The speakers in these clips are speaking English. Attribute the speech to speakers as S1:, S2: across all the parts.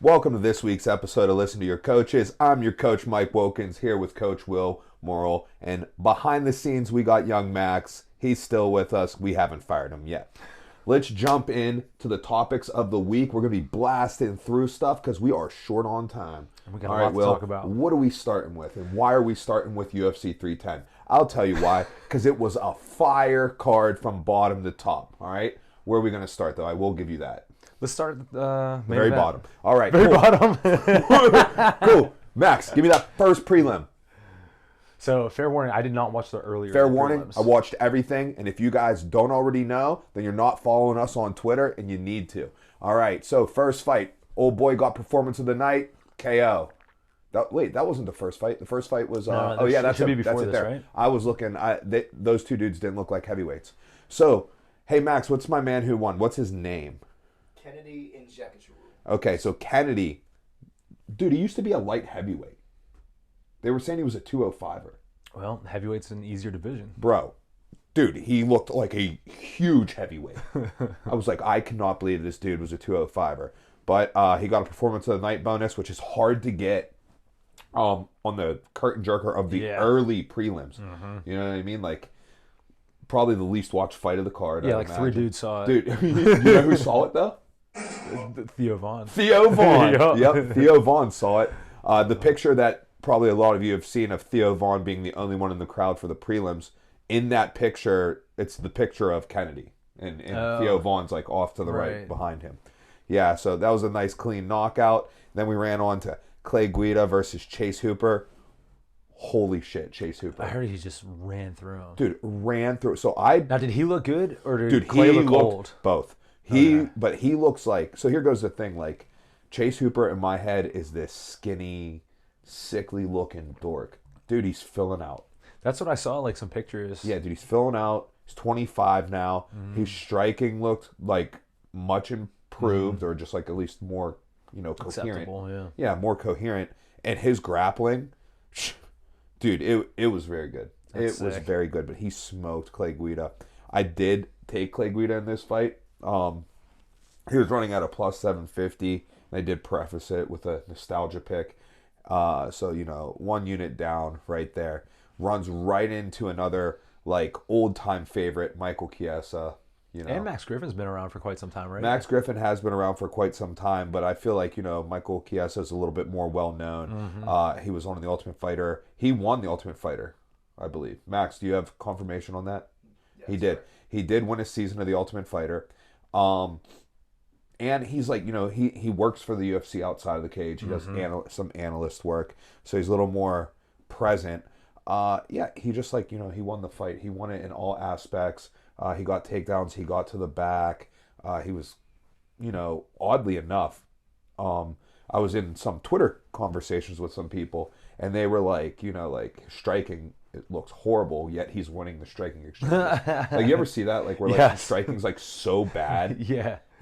S1: Welcome to this week's episode of Listen to Your Coaches. I'm your coach, Mike Wilkins, here with Coach Will Morrill. And behind the scenes, we got young Max. He's still with us. We haven't fired him yet. Let's jump in to the topics of the week. We're going to be blasting through stuff because we are short on time.
S2: And we got a lot to talk about.
S1: What are we starting with? And why are we starting with UFC 310? I'll tell you why. Because it was a fire card from bottom to top. All right? Where are we going to start, though? I will give you that.
S2: Let's start at the
S1: very bottom. All right.
S2: Very
S1: cool.
S2: bottom.
S1: Cool. Max, give me that first prelim.
S2: So, fair warning, I did not watch the earlier
S1: Fair warning,
S2: prelims.
S1: I watched everything. And if you guys don't already know, then you're not following us on Twitter, and you need to. All right. So, first fight. Old boy got performance of the night. KO. That wasn't the first fight. The first fight was...
S2: that should be before this, right?
S1: I was looking... those two dudes didn't look like heavyweights. So, hey, Max, what's my man who won? What's his name?
S3: Kennedy and Jackachew.
S1: Okay, so Kennedy, dude, he used to be a light heavyweight. They were saying he was a 205er.
S2: Well, heavyweight's an easier division.
S1: Bro, dude, he looked like a huge heavyweight. I was like, I cannot believe this dude was a 205er. But he got a performance of the night bonus, which is hard to get on the curtain jerker of the early prelims. Mm-hmm. You know what I mean? Like, probably the least watched fight of the card.
S2: Yeah, like three dudes saw it.
S1: Dude, you know who saw it, though?
S2: Theo Vaughn.
S1: Theo Vaughn. Yep, Theo Vaughn saw it. The picture that probably a lot of you have seen of Theo Vaughn being the only one in the crowd for the prelims, in that picture, it's the picture of Kennedy. And Theo Vaughn's like off to the right behind him. Yeah, so that was a nice clean knockout. Then we ran on to Clay Guida versus Chase Hooper. Holy shit, Chase Hooper.
S2: I heard he just ran through him.
S1: Dude, ran through.
S2: Now, did he look good, or did Clay look old?
S1: Both. But he looks like... So here goes the thing. Like, Chase Hooper in my head is this skinny, sickly-looking dork. Dude, he's filling out.
S2: That's what I saw, like some pictures.
S1: Yeah, dude, he's filling out. He's 25 now. Mm-hmm. His striking looked like much improved, or just like at least more, coherent.
S2: Acceptable,
S1: Yeah, more coherent. And his grappling, dude, it was very good.
S2: That's
S1: it was
S2: sick.
S1: very good, but he smoked Clay Guida. I did take Clay Guida in this fight. He was running at a plus 750, and I did preface it with a nostalgia pick. So, 1 unit down right there. Runs right into another, like, old-time favorite, Michael Chiesa.
S2: And Max Griffin's been around for quite some time, right?
S1: Max Griffin has been around for quite some time, but I feel like, Michael Chiesa is a little bit more well-known. Mm-hmm. He was on The Ultimate Fighter. He won The Ultimate Fighter, I believe. Max, do you have confirmation on that?
S3: Yes,
S1: he did.
S3: Sir.
S1: He did win a season of The Ultimate Fighter. And he's like, he works for the UFC outside of the cage. He does some analyst work. So he's a little more present. He just he won the fight. He won it in all aspects. He got takedowns. He got to the back. He was, oddly enough, I was in some Twitter conversations with some people, and they were like, striking, it looks horrible, yet he's winning the striking exchange. Like, you ever see that? Like, where striking's like so bad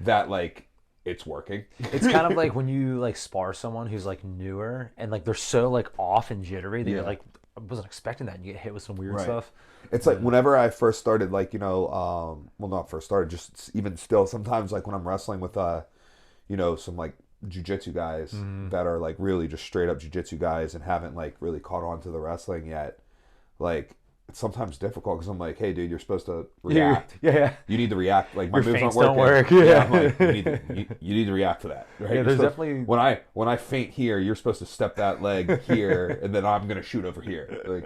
S1: that it's working.
S2: It's kind of like when you spar someone who's newer and they're so off and jittery that you're like, I wasn't expecting that, and you get hit with some weird stuff.
S1: It's like whenever I first started, not first started, just even still, sometimes when I'm wrestling with some jiu-jitsu guys that are really just straight up jiu-jitsu guys and haven't really caught on to the wrestling yet, it's sometimes difficult because I'm like, hey dude, you're supposed to react.
S2: Yeah.
S1: You need to react. Like, my
S2: Your
S1: moves aren't
S2: feints don't
S1: working.
S2: work.
S1: Yeah. I'm like, you need to react to that. Right?
S2: Yeah, there's definitely
S1: when I feint here, you're supposed to step that leg here, and then I'm gonna shoot over here.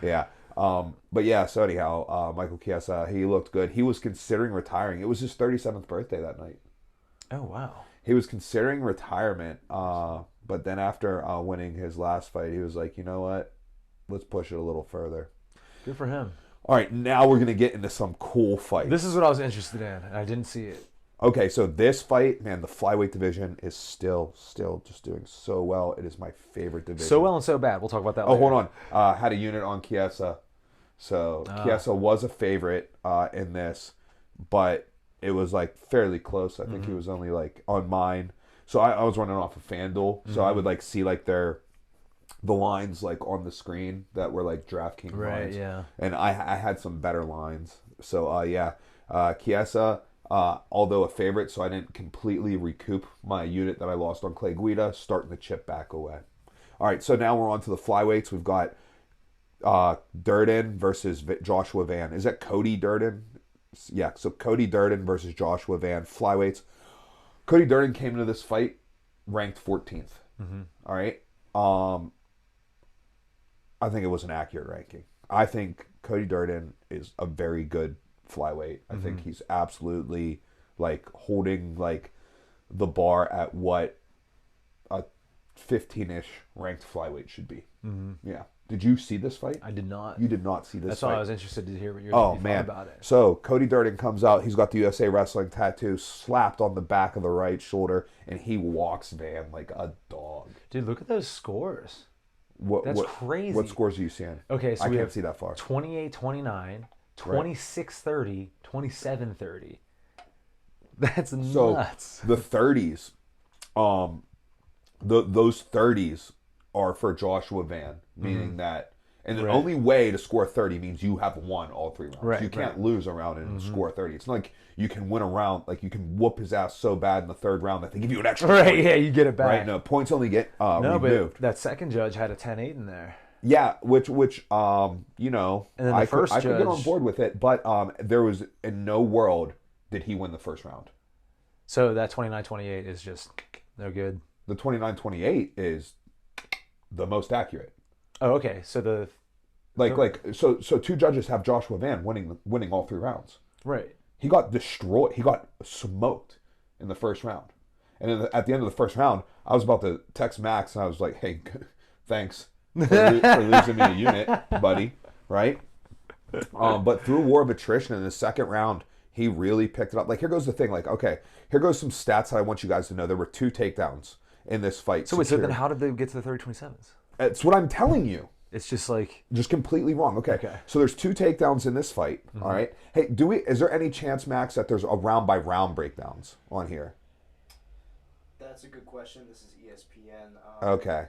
S1: Yeah. But yeah. So anyhow, Michael Chiesa, he looked good. He was considering retiring. It was his 37th birthday that night.
S2: Oh wow.
S1: He was considering retirement, but then after winning his last fight, he was like, you know what? Let's push it a little further.
S2: Good for him.
S1: All right, now we're going to get into some cool fights.
S2: This is what I was interested in, and I didn't see it.
S1: Okay, so this fight, man, the flyweight division is still just doing so well. It is my favorite division.
S2: So well and so bad. We'll talk about that later.
S1: Hold on. Had a unit on Chiesa. So Chiesa was a favorite in this, but it was fairly close. I think he was only on mine. So I was running off of FanDuel, so I would see the lines on the screen that were DraftKings lines.
S2: Yeah.
S1: And I had some better lines. So Chiesa, although a favorite, so I didn't completely recoup my unit that I lost on Clay Guida, starting to chip back away. All right, so now we're on to the flyweights. We've got Durden versus Joshua Van. Is that Cody Durden? Yeah, so Cody Durden versus Joshua Van, flyweights. Cody Durden came into this fight ranked 14th. All right. I think it was an accurate ranking. I think Cody Durden is a very good flyweight. I think he's absolutely like holding like the bar at what a 15-ish ranked flyweight should be. Yeah. Did you see this fight?
S2: I did not.
S1: You did not see this
S2: That's
S1: fight.
S2: why I was interested to hear what you're about it.
S1: So Cody Durden comes out. He's got the USA Wrestling tattoo slapped on the back of the right shoulder, and he walks Van like a dog.
S2: Dude, look at those scores.
S1: That's
S2: crazy.
S1: What scores are you seeing?
S2: Okay, so
S1: I
S2: we
S1: can't
S2: have
S1: see that far.
S2: 28-29, 26-30, 27-30. That's nuts.
S1: So the 30s, those 30s are for Joshua Van, meaning that, and the only way to score 30 means you have won all 3 rounds.
S2: Right,
S1: you can't lose a round and score 30. It's not like you can win a round, like you can whoop his ass so bad in the 3rd round that they give you an extra
S2: Right,
S1: point.
S2: yeah, you get it back.
S1: Right, no, points only get removed.
S2: But that second judge had a 10-8 in there.
S1: Yeah, which you know,
S2: And then the
S1: I
S2: first
S1: could get on
S2: judge-
S1: board with it, but there was in no world did he win the first round.
S2: So that 29-28 is just no good.
S1: The 29-28 is the most accurate.
S2: Oh, okay. So
S1: So 2 judges have Joshua Van winning all 3 rounds.
S2: right.
S1: He got destroyed. He got smoked in the first round. And then at the end of the first round, I was about to text Max, and I was like, "Hey, thanks for losing me a unit, buddy." Right? But through a war of attrition in the second round, he really picked it up. Like, here goes the thing. Like, okay, here goes some stats that I want you guys to know. There were 2 takedowns in this fight.
S2: So wait, so then how did they get to the 30-27s?
S1: It's what I'm telling you.
S2: It's just like
S1: Just completely wrong. Okay. So there's 2 takedowns in this fight. All right. Hey, is there any chance, Max, that there's a round by round breakdowns on here?
S3: That's a good question. This is ESPN.
S1: Okay.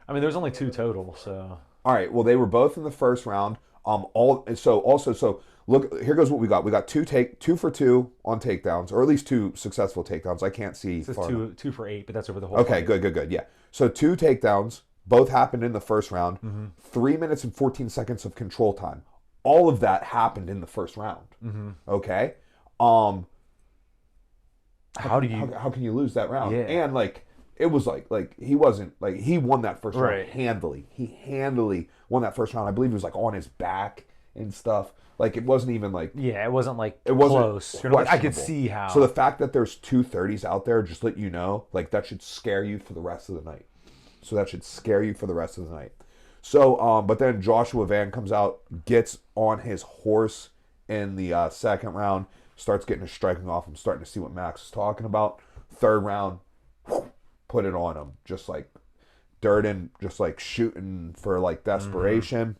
S2: I mean, there's only 2 total, so
S1: All right. Well, they were both in the first round. So look, here goes what we got. We got 2 for 2 on takedowns, or at least 2 successful takedowns. I can't see.
S2: it's
S1: far enough.
S2: 2 for 8, but that's over the whole
S1: Okay.
S2: fight.
S1: Good. Yeah. So 2 takedowns. Both happened in the first round. 3 minutes and 14 seconds of control time. All of that happened in the first round. Okay.
S2: How
S1: can you lose that round?
S2: Yeah.
S1: And like it was like he wasn't like he won that first round
S2: Right.
S1: handily. He handily won that first round. I believe he was like on his back and stuff. Like it wasn't even like
S2: it wasn't like
S1: it wasn't
S2: close. You're like, I could
S1: questionable.
S2: see how.
S1: So the fact that there's 2 30s out there, just let you know, like that should scare you for the rest of the night. So, but then Joshua Van comes out, gets on his horse in the second round, starts getting his striking off. I'm starting to see what Max is talking about. 3rd round, put it on him. Just like Durden, just like shooting for like desperation.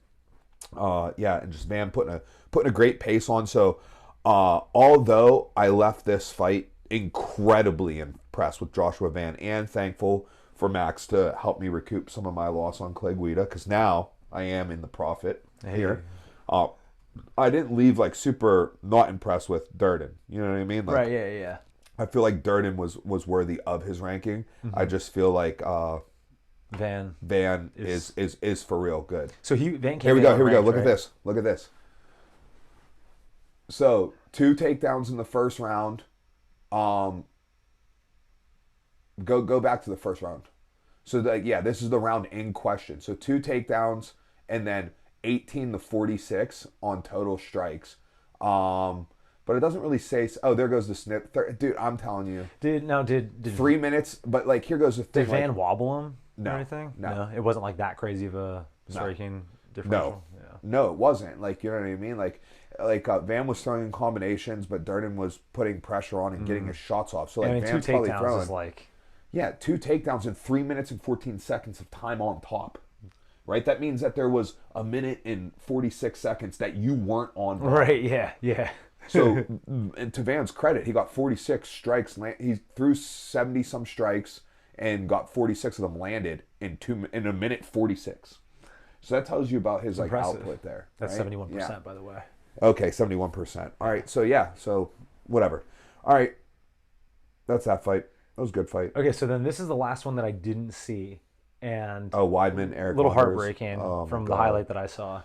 S1: And just Van putting a great pace on. So, although I left this fight incredibly impressed with Joshua Van and thankful for Max to help me recoup some of my loss on Clay Guida, because now I am in the profit here. I didn't leave like super not impressed with Durden. You know what I mean? Like,
S2: right, yeah.
S1: I feel like Durden was worthy of his ranking. I just feel like
S2: Van
S1: is for real good.
S2: So Van came
S1: Here we
S2: in
S1: go.
S2: on
S1: Here we go.
S2: ranked,
S1: Look at this. So 2 takedowns in the first round. Go back to the first round. So this is the round in question. So 2 takedowns and then 18-46 on total strikes. But it doesn't really say. Oh, there goes the snip. Dude, I'm telling you.
S2: Did
S1: 3 minutes. But like here goes the thing.
S2: Did Van wobble him
S1: No,
S2: or anything?
S1: no.
S2: It wasn't like that crazy of a striking differential.
S1: No, it wasn't. Like, you know what I mean? Like Van was throwing in combinations, but Durden was putting pressure on and getting his shots off. So like
S2: I mean, 2
S1: Van's probably
S2: takedowns
S1: throwing.
S2: is like
S1: 2 takedowns in 3 minutes and 14 seconds of time on top. Right? That means that there was a minute and 46 seconds that you weren't on.
S2: Right, yeah.
S1: So, and to Van's credit, he got 46 strikes. He threw 70-some strikes and got 46 of them landed in a minute 46. So that tells you about his like
S2: Impressive.
S1: output there.
S2: That's
S1: right?
S2: 71%,
S1: Yeah.
S2: by the way.
S1: Okay, 71%. All right, so yeah, so whatever. All right, that's that fight. That was a good fight.
S2: Okay, so then this is the last one that I didn't see, and
S1: Oh, Weidman,
S2: a
S1: Eric
S2: little
S1: Anders.
S2: heartbreaking
S1: Oh my
S2: from the
S1: god.
S2: highlight that I saw.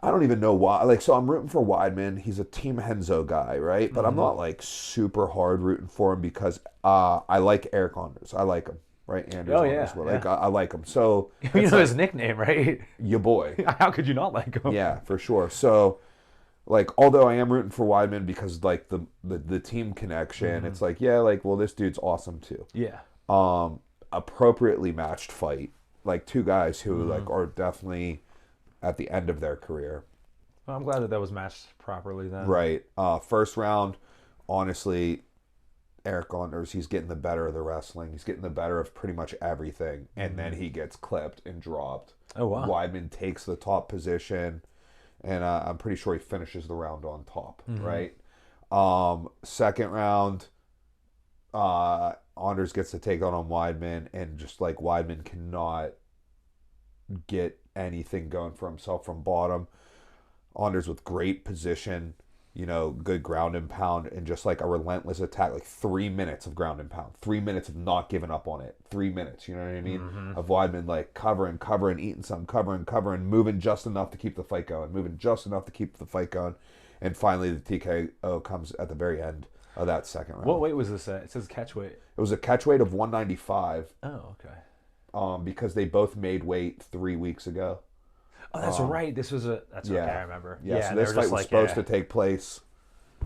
S1: I don't even know why. Like, so I'm rooting for Weidman. He's a Team Henzo guy, right? But I'm not like super hard rooting for him because I like Eric Anders. I like him, right? Anders.
S2: Oh
S1: Anders.
S2: yeah,
S1: Well,
S2: yeah.
S1: like I like him. So
S2: You
S1: it's
S2: know
S1: like,
S2: his nickname, right?
S1: your boy.
S2: How could you not like him?
S1: Yeah, for sure. So, like, although I am rooting for Weidman because like the team connection, it's like, yeah, like, well, this dude's awesome too.
S2: Yeah.
S1: Appropriately matched fight, like two guys who like are definitely at the end of their career.
S2: Well, I'm glad that was matched properly then.
S1: Right. First round, honestly, Eric Anders, he's getting the better of the wrestling. He's getting the better of pretty much everything, and then he gets clipped and dropped.
S2: Oh wow.
S1: Weidman takes the top position, and I'm pretty sure he finishes the round on top. Right. Second round, Anders gets to take on Weidman, and just like Weidman cannot get anything going for himself from bottom. Anders with great position, good ground and pound, and just like a relentless attack, like 3 minutes of ground and pound, 3 minutes of not giving up on it, 3 minutes, you know what I mean? Of Weidman like covering, eating some, covering, moving just enough to keep the fight going, and finally the TKO comes at the very end of that second round.
S2: What weight was this at? It says catch weight.
S1: It was a catch weight of 195,
S2: Oh, okay.
S1: because they both made weight 3 weeks ago.
S2: Oh, that's right. This was that's okay. I remember.
S1: Yeah, so
S2: they
S1: this
S2: were
S1: fight
S2: just
S1: was
S2: like,
S1: supposed to take place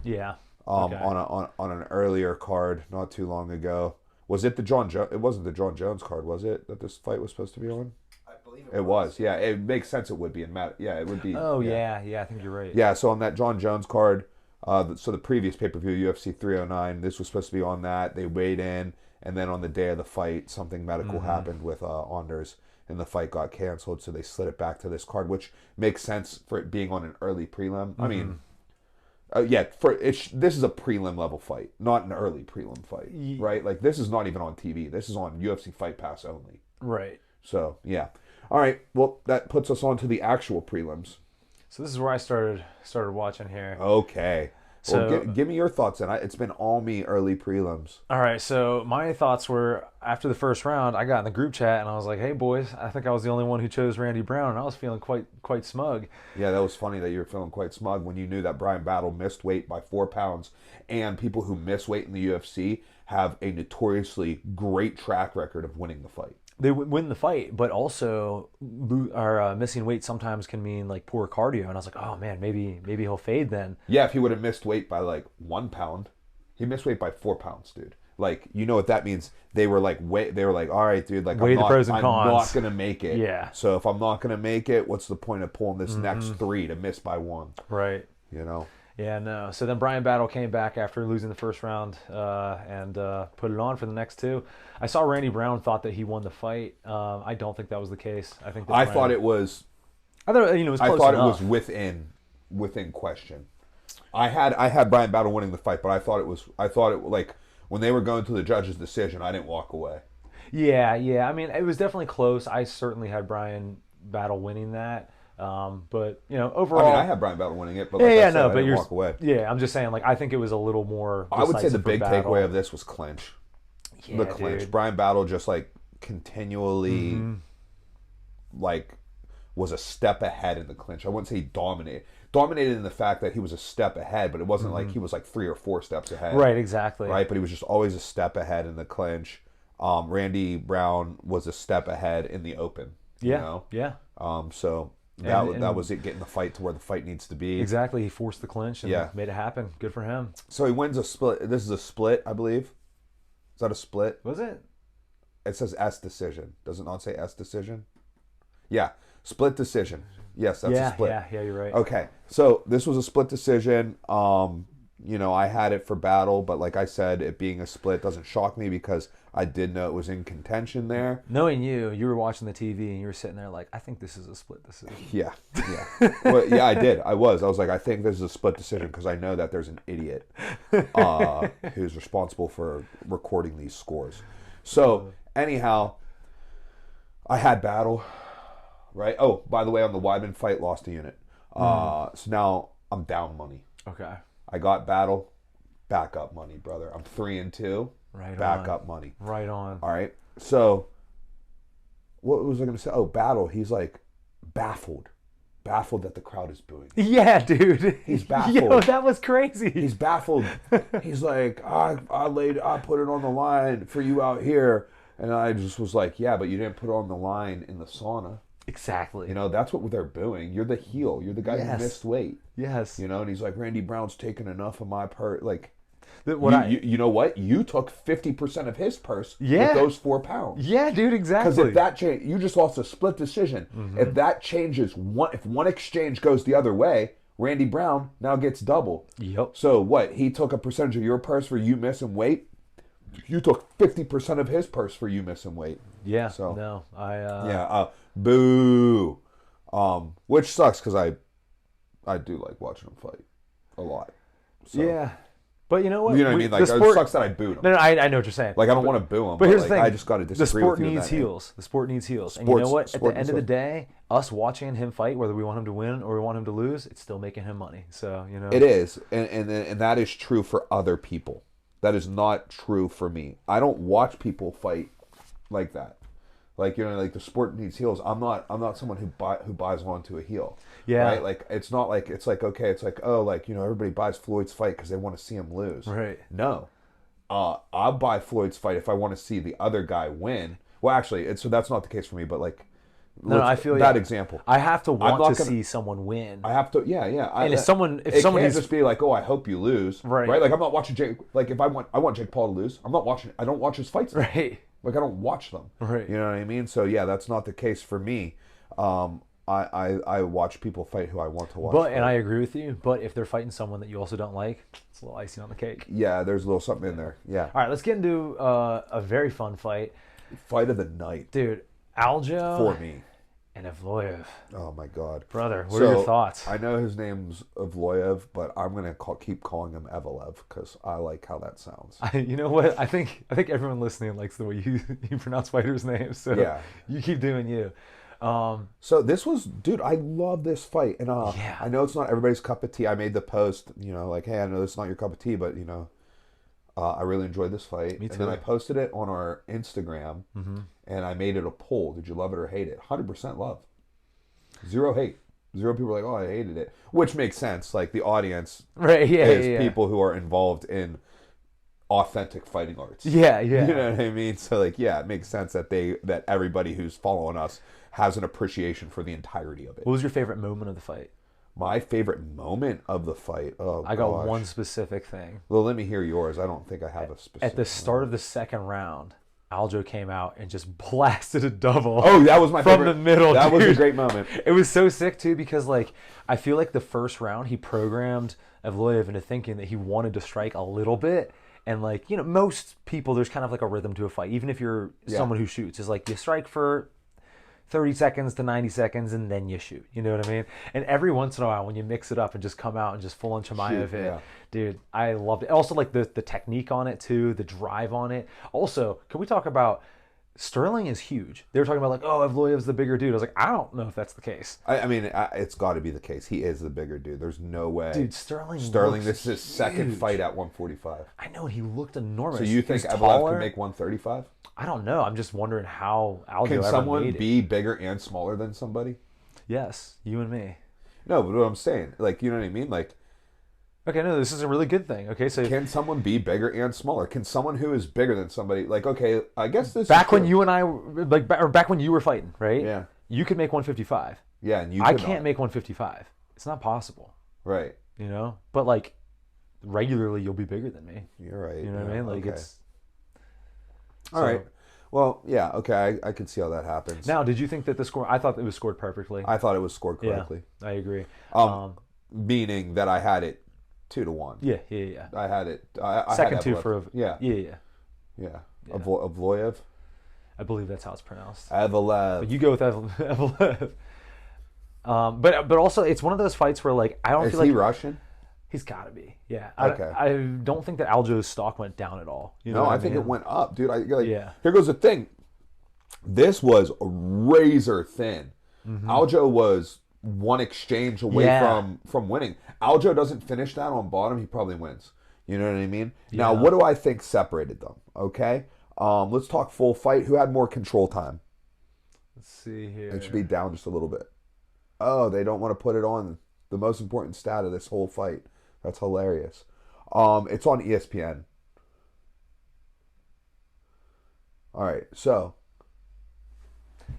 S2: Yeah.
S1: on
S2: Okay.
S1: an earlier card not too long ago. Was it the John Jones? It wasn't the John Jones card, was it? That this fight was supposed to be on?
S3: I believe
S1: It was. Yeah, it makes sense. It would be in Matt. Yeah, it would be.
S2: Oh yeah, I think you're right.
S1: Yeah. So on that John Jones card, so the previous pay-per-view UFC 309, this was supposed to be on that. They weighed in, and then on the day of the fight, something medical happened with Anders, and the fight got canceled. So they slid it back to this card, which makes sense for it being on an early prelim. I mean, this is a prelim level fight, not an early prelim fight, right? Like this is not even on TV. This is on UFC Fight Pass only.
S2: Right.
S1: So yeah. All right. Well, that puts us on to the actual prelims.
S2: So this is where I started watching here.
S1: Okay. Well,
S2: So-
S1: give me your thoughts, and it's been all me early prelims.
S2: All right, so my thoughts were after the first round, I got in the group chat and I was like, "Hey boys, I think I was the only one who chose Randy Brown," and I was feeling quite smug.
S1: Yeah, that was funny that you were feeling quite smug when you knew that Brian Battle missed weight by 4 pounds, and people who miss weight in the UFC have a notoriously great track record of winning the fight.
S2: They win the fight, but also missing weight sometimes can mean like poor cardio. And I was like, "Oh man, maybe he'll fade then."
S1: Yeah, if he would have missed weight by like 1 pound, he missed weight by 4 pounds, dude. Like, you know what that means? They were like, all right, dude, like
S2: Weigh the pros and
S1: I'm
S2: cons.
S1: not gonna make it.
S2: Yeah.
S1: So if I'm not gonna make it, what's the point of pulling this next 3 to miss by 1?
S2: Right.
S1: You know?
S2: Yeah, no. So then Brian Battle came back after losing the first round and put it on for the next 2. I saw Randy Brown thought that he won the fight. I don't think that was the case. I think that
S1: I thought it was.
S2: I thought it was close
S1: I thought
S2: enough.
S1: it was within question. I had Brian Battle winning the fight, but I thought it like when they were going to the judge's decision, I didn't walk away.
S2: Yeah. I mean, it was definitely close. I certainly had Brian Battle winning that. But overall,
S1: I mean, I had Brian Battle winning it, but like I said, I didn't walk away.
S2: Yeah, I'm just saying, like, I think it was a little more.
S1: I would say the
S2: decisive for
S1: big
S2: Battle.
S1: takeaway of this was clinch.
S2: Yeah,
S1: The clinch.
S2: dude.
S1: Brian Battle just like continually like was a step ahead in the clinch. I wouldn't say he dominated in the fact that he was a step ahead, but it wasn't like he was like 3 or 4 steps ahead.
S2: Right, exactly.
S1: Right, but he was just always a step ahead in the clinch. Randy Brown was a step ahead in the open.
S2: Yeah.
S1: So that was it, getting the fight to where the fight needs to be.
S2: Exactly. He forced the clinch and
S1: Yeah.
S2: made it happen. Good for him.
S1: So he wins a split. This is a split, I believe. Is that a split?
S2: Was it?
S1: It says S decision. Does it not say S decision? Yeah, split decision. Yes, that's a split.
S2: Yeah, you're right.
S1: Okay, so this was a split decision. I had it for Battle, but like I said, it being a split doesn't shock me because I did know it was in contention there.
S2: Knowing you were watching the TV and you were sitting there like, I think this is a split decision.
S1: Yeah. Well, yeah, I did. I was like, I think this is a split decision because I know that there's an idiot who's responsible for recording these scores. So anyhow, I had Battle, right? Oh, by the way, on the Weidman fight, lost a unit. So now I'm down money.
S2: Okay.
S1: I got Battle, backup money, brother. I'm 3-2,
S2: Right
S1: backup
S2: on.
S1: money.
S2: Right on.
S1: All right. So, what was I going to say? Oh, Battle. He's like baffled that the crowd is booing.
S2: Yeah, dude.
S1: He's baffled.
S2: Yo, that was crazy.
S1: He's baffled. He's like, I put it on the line for you out here, and I just was like, yeah, but you didn't put it on the line in the sauna.
S2: Exactly.
S1: You know, that's what they're booing. You're the heel. You're the guy who missed weight.
S2: Yes.
S1: You know, and he's like, Randy Brown's taking enough of my purse. Like,
S2: you
S1: know what? You took 50% of his purse with
S2: Yeah.
S1: those 4 pounds.
S2: Yeah, dude, exactly.
S1: Because if that change, you just lost a split decision. If that changes, if one exchange goes the other way, Randy Brown now gets double.
S2: Yep.
S1: So what? He took a percentage of your purse for you missing weight. You took 50% of his purse for you missing weight.
S2: Yeah.
S1: So
S2: No,
S1: boo. Which sucks because I do like watching him fight a lot. So.
S2: Yeah. But you know what?
S1: You know what I mean? Like, it sucks that I booed him.
S2: No, I know what you're saying.
S1: Like, I don't want to boo him.
S2: But here's
S1: like,
S2: the thing.
S1: I just got to disagree with you.
S2: The sport needs heels. The sport needs heels. And you know what? At the end of the day, us watching him fight, whether we want him to win or we want him to lose, it's still making him money. So, you know.
S1: It is. And that is true for other people. That is not true for me. I don't watch people fight like that. Like, you know, like the sport needs heels. I'm not someone who buys onto a heel.
S2: Yeah.
S1: Right? Like, it's not like, it's like, okay, it's like, oh, like, you know, everybody buys Floyd's fight because they want to see him lose.
S2: Right.
S1: No. I'll buy Floyd's fight if I want to see the other guy win. Well, actually, so that's not the case for me, but like,
S2: No, I feel
S1: that example.
S2: I have to want to see someone win.
S1: I have to, yeah.
S2: And if someone
S1: can't just be like, oh, I hope you lose,
S2: Right.
S1: Like, I'm not watching Jake. Like, if I want Jake Paul to lose, I don't watch his fights,
S2: Right.
S1: Like, I don't watch them,
S2: Right.
S1: You know what I mean? So yeah, that's not the case for me. I watch people fight who I want to watch.
S2: But and I agree with you. But if they're fighting someone that you also don't like, it's a little icing on the cake.
S1: Yeah, there's a little something in there. Yeah.
S2: All right, let's get into a very fun fight.
S1: Fight of the night,
S2: dude. Aljo
S1: for me.
S2: And Evloev.
S1: Oh my God,
S2: brother, what are your thoughts?
S1: I know his name's Evloev, but I'm gonna keep calling him Evelev because I like how that sounds.
S2: You know what? I think everyone listening likes the way you pronounce fighters' names. So
S1: yeah,
S2: you keep doing you.
S1: So this was, dude, I love this fight, and
S2: yeah.
S1: I know it's not everybody's cup of tea. I made the post, you know, like, hey, I know it's not your cup of tea, but you know, I really enjoyed this fight.
S2: Me too.
S1: And then I posted it on our Instagram, and I made it a poll. Did you love it or hate it? 100% love. 0 hate. 0 people are like, oh, I hated it. Which makes sense. Like, the audience is people who are involved in authentic fighting arts.
S2: Yeah, yeah.
S1: You know what I mean? So, like, yeah, it makes sense that everybody who's following us has an appreciation for the entirety of it.
S2: What was your favorite moment of the fight?
S1: My favorite moment of the fight? Oh,
S2: I got one specific thing.
S1: Well, let me hear yours. I don't think I have a specific.
S2: At the start of the second round, Aljo came out and just blasted a double.
S1: Oh, that was my
S2: from
S1: favorite.
S2: the middle.
S1: That
S2: dude.
S1: was a great moment.
S2: It was so sick too because like I feel like the first round he programmed Evloev into thinking that he wanted to strike a little bit. And like, you know, most people, there's kind of like a rhythm to a fight. Even if you're someone who shoots, it's like you strike for 30 seconds to 90 seconds and then you shoot. You know what I mean? And every once in a while when you mix it up and just come out and just full on Chimaev it, dude, I loved it. Also like the technique on it too, the drive on it. Also, can we talk about Sterling is huge. They were talking about like, oh, Evloev's the bigger dude. I was like, I don't know if that's the case.
S1: I mean, it's got to be the case. He is the bigger dude. There's no way.
S2: Dude, Sterling,
S1: this is his second fight at 145.
S2: I know, he looked enormous.
S1: So you think Evloev can make 135?
S2: I don't know. I'm just wondering how Aljo
S1: Can
S2: ever
S1: someone
S2: made it.
S1: be bigger and smaller than somebody?
S2: Yes, you and me.
S1: No, but what I'm saying, like, you know what I mean? Like,
S2: okay, no, this is a really good thing. Okay, so
S1: can someone be bigger and smaller? Can someone who is bigger than somebody, like, okay, I guess this
S2: back
S1: is
S2: when you and I, like, or back when you were fighting, right?
S1: Yeah.
S2: You could make 155.
S1: Yeah, and
S2: I can't make 155. It's not possible.
S1: Right.
S2: You know, but like regularly, you'll be bigger than me.
S1: You're right.
S2: You know what I mean? Like it's.
S1: All right. Well, yeah, okay, I can see how that happens.
S2: Now, did you think that the score? I thought it was scored perfectly.
S1: I thought it was scored correctly.
S2: Yeah, I agree.
S1: Meaning that I had it 2-1.
S2: Yeah.
S1: I had it. I
S2: Second
S1: had
S2: two
S1: Evloev.
S2: for
S1: Yeah. Evloev.
S2: I believe that's how it's pronounced.
S1: Evloev.
S2: But you go with Evloev. But also it's one of those fights where like I don't feel like.
S1: Is he Russian?
S2: He's got to be. Yeah.
S1: Okay.
S2: I don't think that Aljo's stock went down at all. You know
S1: I think it went up, dude.
S2: Yeah.
S1: Here goes the thing. This was razor thin.
S2: Mm-hmm.
S1: Aljo was one exchange away from winning. Aljo doesn't finish that on bottom, he probably wins. You know what I mean?
S2: Yeah.
S1: Now, what do I think separated them? Okay, let's talk full fight. Who had more control time?
S2: Let's see here.
S1: It should be down just a little bit. Oh, they don't want to put it on the most important stat of this whole fight. That's hilarious. It's on ESPN. All right, so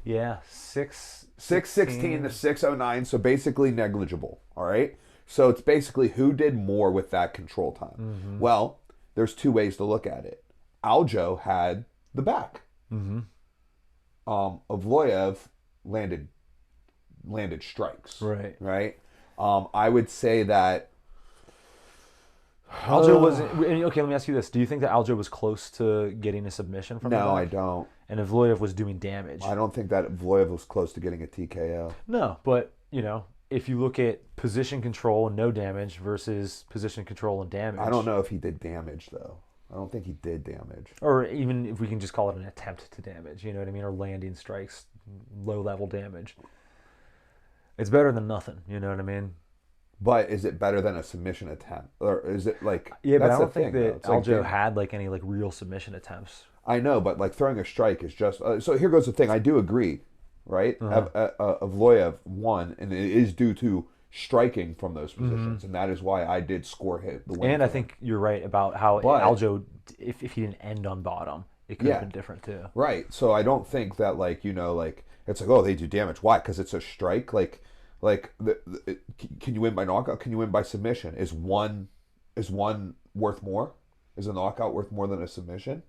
S2: yeah, 616
S1: to 609, so basically negligible. All right, so it's basically who did more with that control time.
S2: Mm-hmm.
S1: Well, there's two ways to look at it. Aljo had the back.
S2: Mm-hmm.
S1: Evloev landed strikes.
S2: Right.
S1: I would say that
S2: Aljo wasn't. Okay, let me ask you this: do you think that Aljo was close to getting a submission from?
S1: No, I don't.
S2: And Evloev was doing damage.
S1: I don't think that Evloev was close to getting a TKO.
S2: No, but if you look at position control and no damage versus position control and damage,
S1: I don't know if he did damage though. I don't think he did damage.
S2: Or even if we can just call it an attempt to damage, you know what I mean? Or landing strikes, low level damage. It's better than nothing, you know what I mean?
S1: But is it better than a submission attempt? Or is it like...
S2: Yeah, but I don't think that Aljo had any real submission attempts.
S1: I know, but throwing a strike is just... so here goes the thing. I do agree, right? Evloev won, and it is due to striking from those positions, and that is why I did score hit the win.
S2: And I think you're right about how Aljo, if he didn't end on bottom, it could have been different too.
S1: Right. So I don't think that it's oh, they do damage. Why? Because it's a strike. Can you win by knockout? Can you win by submission? Is one worth more? Is a knockout worth more than a submission?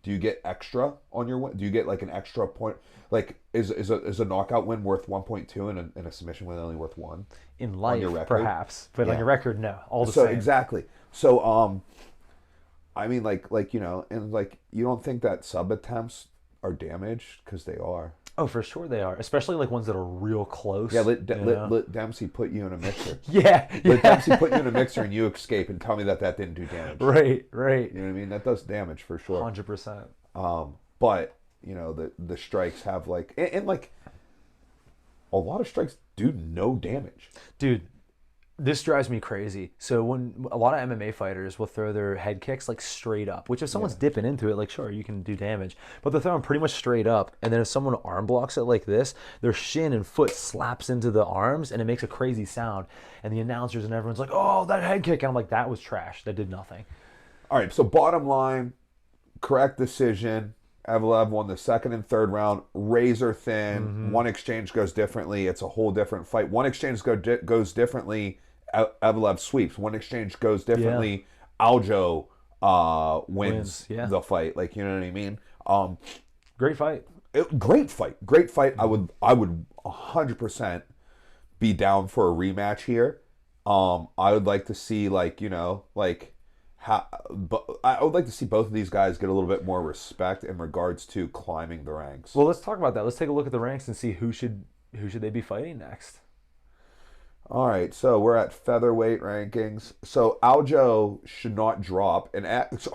S1: Do you get extra on your win? Do you get an extra point? Is a knockout win worth 1.2 and a submission win only worth 1?
S2: In life, perhaps, but on your record, no. All the
S1: same.
S2: So
S1: exactly. So I mean, and you don't think that sub attempts are damaged because they are.
S2: Oh, for sure they are, especially ones that are real close.
S1: Yeah, let Dempsey put you in a mixer.
S2: Let
S1: Dempsey put you in a mixer and you escape and tell me that didn't do damage.
S2: Right.
S1: You know what I mean? That does damage for sure.
S2: 100%.
S1: But the strikes have and a lot of strikes do no damage.
S2: Dude, this drives me crazy. So when a lot of MMA fighters will throw their head kicks straight up, which if someone's dipping into it, sure, you can do damage, but they'll throw them pretty much straight up. And then if someone arm blocks it like this, their shin and foot slaps into the arms and it makes a crazy sound. And the announcers and everyone's like, oh, that head kick. And I'm like, that was trash. That did nothing.
S1: All right. So bottom line, correct decision. Evloev won the second and third round, razor thin. One exchange goes differently. It's a whole different fight. One exchange goes differently. Evloev sweeps. One exchange goes differently. Aljo wins the fight. You know what I mean?
S2: Great fight.
S1: Great fight. I would 100% be down for a rematch here. I would like to see I would like to see both of these guys get a little bit more respect in regards to climbing the ranks.
S2: Well, let's talk about that. Let's take a look at the ranks and see who should they be fighting next.
S1: All right, so we're at featherweight rankings. So Aljo should not drop, and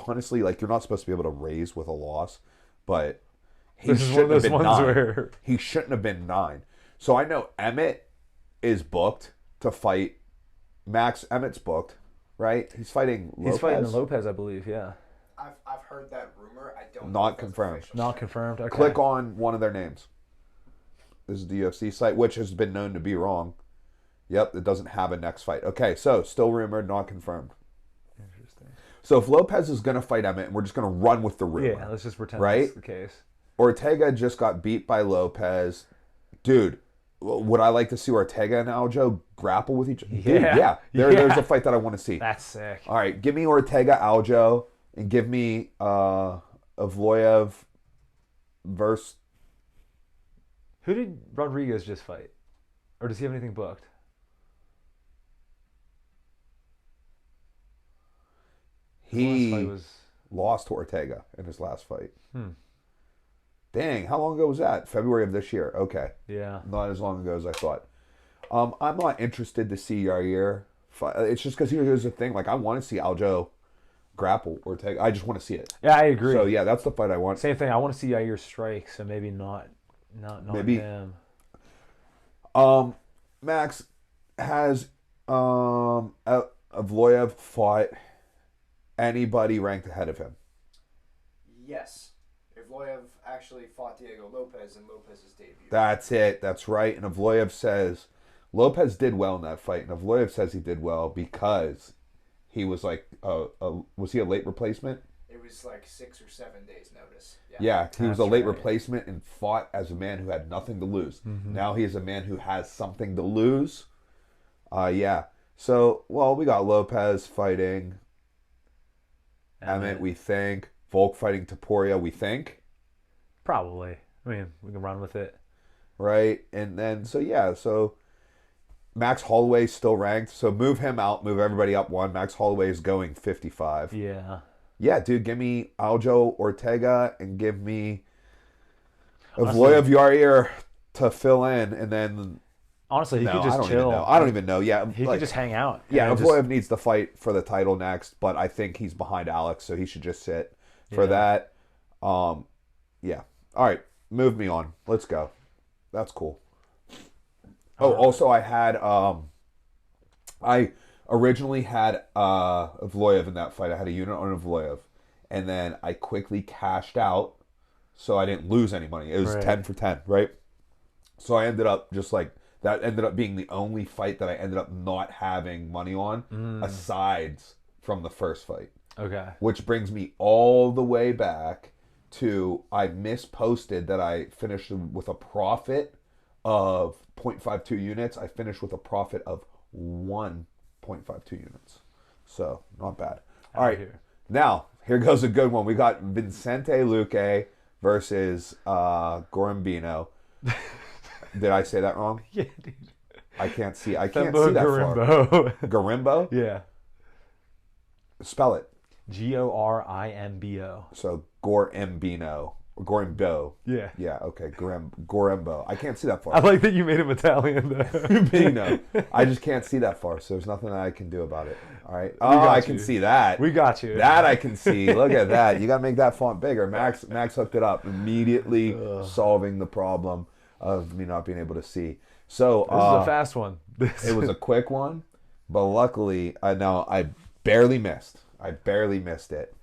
S1: honestly, you're not supposed to be able to raise with a loss, but he shouldn't have been 9. He shouldn't have been 9. So I know Emmett is booked to fight. Max Emmett's booked. Right? He's fighting Lopez.
S2: He's fighting Lopez, I believe, yeah.
S3: I've heard that rumor. I don't
S1: know. Not confirmed.
S2: Not confirmed. Okay.
S1: Click on one of their names. This is the UFC site, which has been known to be wrong. Yep, it doesn't have a next fight. Okay, so still rumored, not confirmed.
S2: Interesting.
S1: So if Lopez is going to fight Emmett, and we're just going to run with the rumor.
S2: Yeah, let's just pretend that's the case.
S1: Ortega just got beat by Lopez. Dude, would I like to see Ortega and Aljo grapple with each other?
S2: Yeah.
S1: There's a fight that I want to see.
S2: That's sick.
S1: All right, give me Ortega, Aljo, and give me Evloev versus...
S2: Who did Rodriguez just fight? Or does he have anything booked?
S1: He lost to Ortega in his last fight. Dang, how long ago was that? February of this year. Okay.
S2: Yeah.
S1: Not as long ago as I thought. I'm not interested to see Yair fight. It's just because here's the thing. I want to see Aljo grapple Ortega. I just want to see it.
S2: Yeah, I agree.
S1: So, yeah, that's the fight I want.
S2: Same thing. I want to see Yair strike, so maybe not
S1: maybe
S2: him.
S1: Max, has Evloev fought anybody ranked ahead of him?
S3: Yes. Evloev actually fought Diego Lopez in Lopez's debut.
S1: That's it. That's right. And Evloev says Lopez did well in that fight, and Evloev says he did well because he was like, was he a late replacement?
S3: It was like 6 or 7 days notice.
S1: Yeah, he was a late
S2: right.
S1: replacement and fought as a man who had nothing to lose. Now he is a man who has something to lose. Yeah. So, well, we got Lopez fighting Emmett, we think. Volk fighting Topuria, we think.
S2: Probably. I mean, we can run with it.
S1: Right? And then, so yeah, so Max Holloway's still ranked. So move him out, move everybody up one. Max Holloway is going 55.
S2: Yeah.
S1: Yeah, dude, give me Aljo Ortega and give me Evloev Yair to fill in, and then
S2: Honestly, he could just
S1: I don't
S2: chill.
S1: Even know. I don't even know. Yeah,
S2: He could just hang out.
S1: Yeah, Evloev needs to fight for the title next, but I think he's behind Alex, so he should just sit for that. Yeah. All right, move me on. Let's go. That's cool. Oh, also I had I originally had Evloev in that fight. I had a unit on Evloev, and then I quickly cashed out, so I didn't lose any money. It was 10 for 10, right? So I ended up just like that. Ended up being the only fight that I ended up not having money on, aside from the first fight.
S2: Okay.
S1: Which brings me all the way back to I misposted that I finished with a profit of 0.52 units. I finished with a profit of 1.52 units. So, not bad. All right. Now, here goes a good one. We got Vicente Luque versus Gorimbino. Did I say that wrong?
S2: Yeah, dude.
S1: I can't see that far. Gorimbo?
S2: Yeah.
S1: Spell it.
S2: Gorimbo.
S1: So Gorimbino. Gorimbo.
S2: Yeah.
S1: Yeah, okay. Gorimbo. I can't see that far.
S2: I like that you made him Italian, though.
S1: Bino. I just can't see that far, so there's nothing that I can do about it. All right. Oh, I can see that.
S2: We got you.
S1: That I can see. Look at that. You got to make that font bigger. Max hooked it up, immediately solving the problem of me not being able to see. So
S2: this is a fast one.
S1: It was a quick one, but luckily, I barely missed. I barely missed it.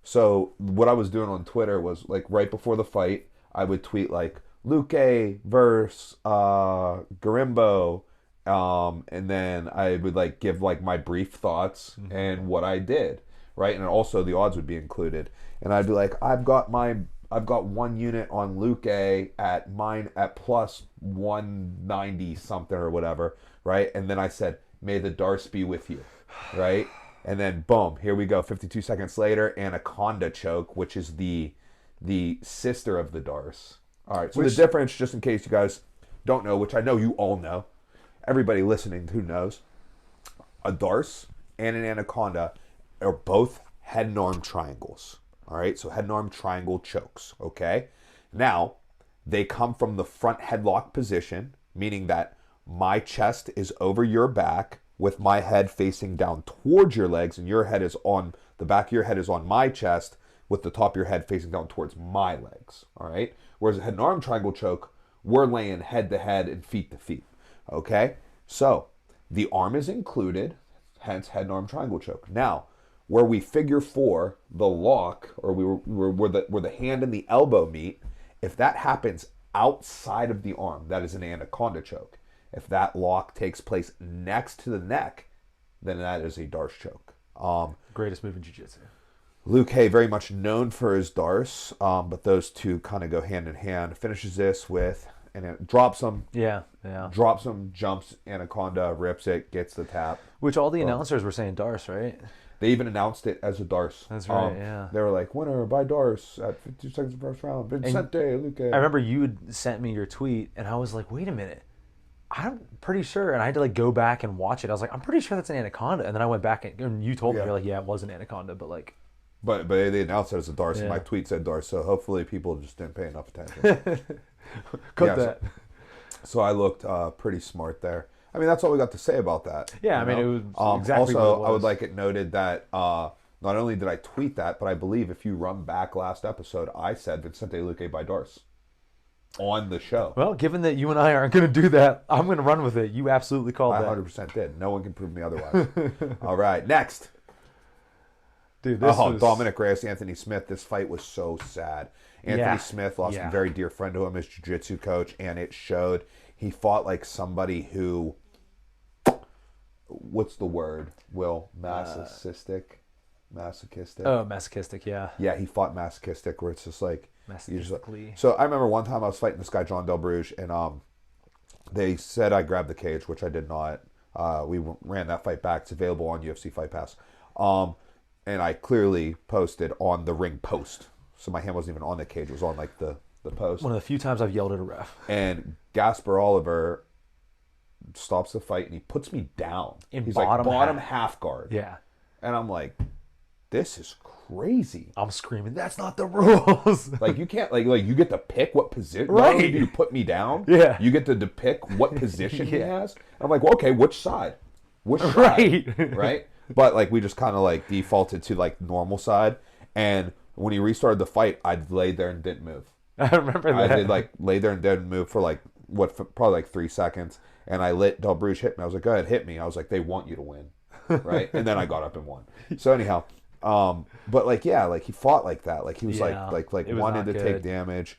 S1: So what I was doing on Twitter was like right before the fight, I would tweet like Luque versus Gorimbo, and then I would like give like my brief thoughts and what I did, right? And also the odds would be included. And I'd be like, I've got 1 unit on Luque at plus 190 something or whatever, right? And then I said, may the Darce be with you, right? And then boom, here we go. 52 seconds later, Anaconda choke, which is the sister of the Darce. All right. So the difference, just in case you guys don't know, which I know you all know, everybody listening who knows, a Darce and an Anaconda are both head and arm triangles. All right. So head and arm triangle chokes. Okay. Now they come from the front headlock position, meaning that my chest is over your back, with my head facing down towards your legs, and your head is on the back of your head is on my chest, with the top of your head facing down towards my legs. All right. Whereas a head and arm triangle choke, we're laying head to head and feet to feet. Okay. So the arm is included, hence head and arm triangle choke. Now, where we figure 4, the lock, or where the hand and the elbow meet, if that happens outside of the arm, that is an anaconda choke. If that lock takes place next to the neck, then that is a Darce choke.
S2: Greatest move in jiu-jitsu.
S1: Luque, very much known for his Darce, but those two kind of go hand in hand. Finishes this with, and it drops him.
S2: Yeah.
S1: Drops him, jumps, anaconda, rips it, gets the tap.
S2: Which all the announcers were saying Darce, right?
S1: They even announced it as a Darce.
S2: That's right, yeah.
S1: They were like, winner by Darce at 52 seconds of the first round. Vicente Luque.
S2: I remember you had sent me your tweet, and I was like, wait a minute. I'm pretty sure, and I had to like go back and watch it. I was like, I'm pretty sure that's an anaconda, and then I went back and you told me, you're like, yeah, it was an anaconda, but like,
S1: but they announced it as a Darce, and my tweet said Darce, so hopefully people just didn't pay enough attention.
S2: Cut that.
S1: So I looked pretty smart there. I mean, that's all we got to say about that.
S2: Yeah, I mean, it was exactly
S1: also,
S2: what it was.
S1: I would like it noted that not only did I tweet that, but I believe if you run back last episode, I said Vicente Luque by Darce. on the show.
S2: Well, given that you and I aren't going to do that, I'm going to run with it. You absolutely called
S1: I
S2: that.
S1: 100% did. No one can prove me otherwise. All right, next.
S2: Dude, this was...
S1: Dominic Reyes, Anthony Smith. This fight was so sad. Anthony Smith lost a very dear friend to him, his jiu-jitsu coach, and it showed. He fought like somebody who... What's the word, Will? Masochistic? Masochistic?
S2: Oh, masochistic, yeah.
S1: Yeah, he fought masochistic, where it's just like...
S2: Masochistically.
S1: So I remember one time I was fighting this guy, John Del Bruges, and they said I grabbed the cage, which I did not. We ran that fight back. It's available on UFC Fight Pass. And I clearly posted on the ring post. So my hand wasn't even on the cage. It was on like the post.
S2: One of the few times I've yelled at a ref.
S1: And Gasper Oliver stops the fight and he puts me down. He's
S2: bottom
S1: like bottom half guard.
S2: Yeah.
S1: And I'm like, this is crazy.
S2: I'm screaming, that's not the rules.
S1: Like you can't like you get to pick what position.
S2: Right.
S1: Not only do you put me down.
S2: Yeah.
S1: You get to depict what position he
S2: Yeah.
S1: has. I'm like, well, okay, which side? Which side?
S2: Right.
S1: Right? But like we just kind of like defaulted to like normal side. And when he restarted the fight, I laid there and didn't move.
S2: I remember that.
S1: I did like lay there and didn't move for like probably like 3 seconds. And I let Del Bruges hit me. I was like, go ahead, hit me. I was like, they want you to win. Right? And then I got up and won. So anyhow, but like yeah, like he fought like that. Like he was like wanted to take damage.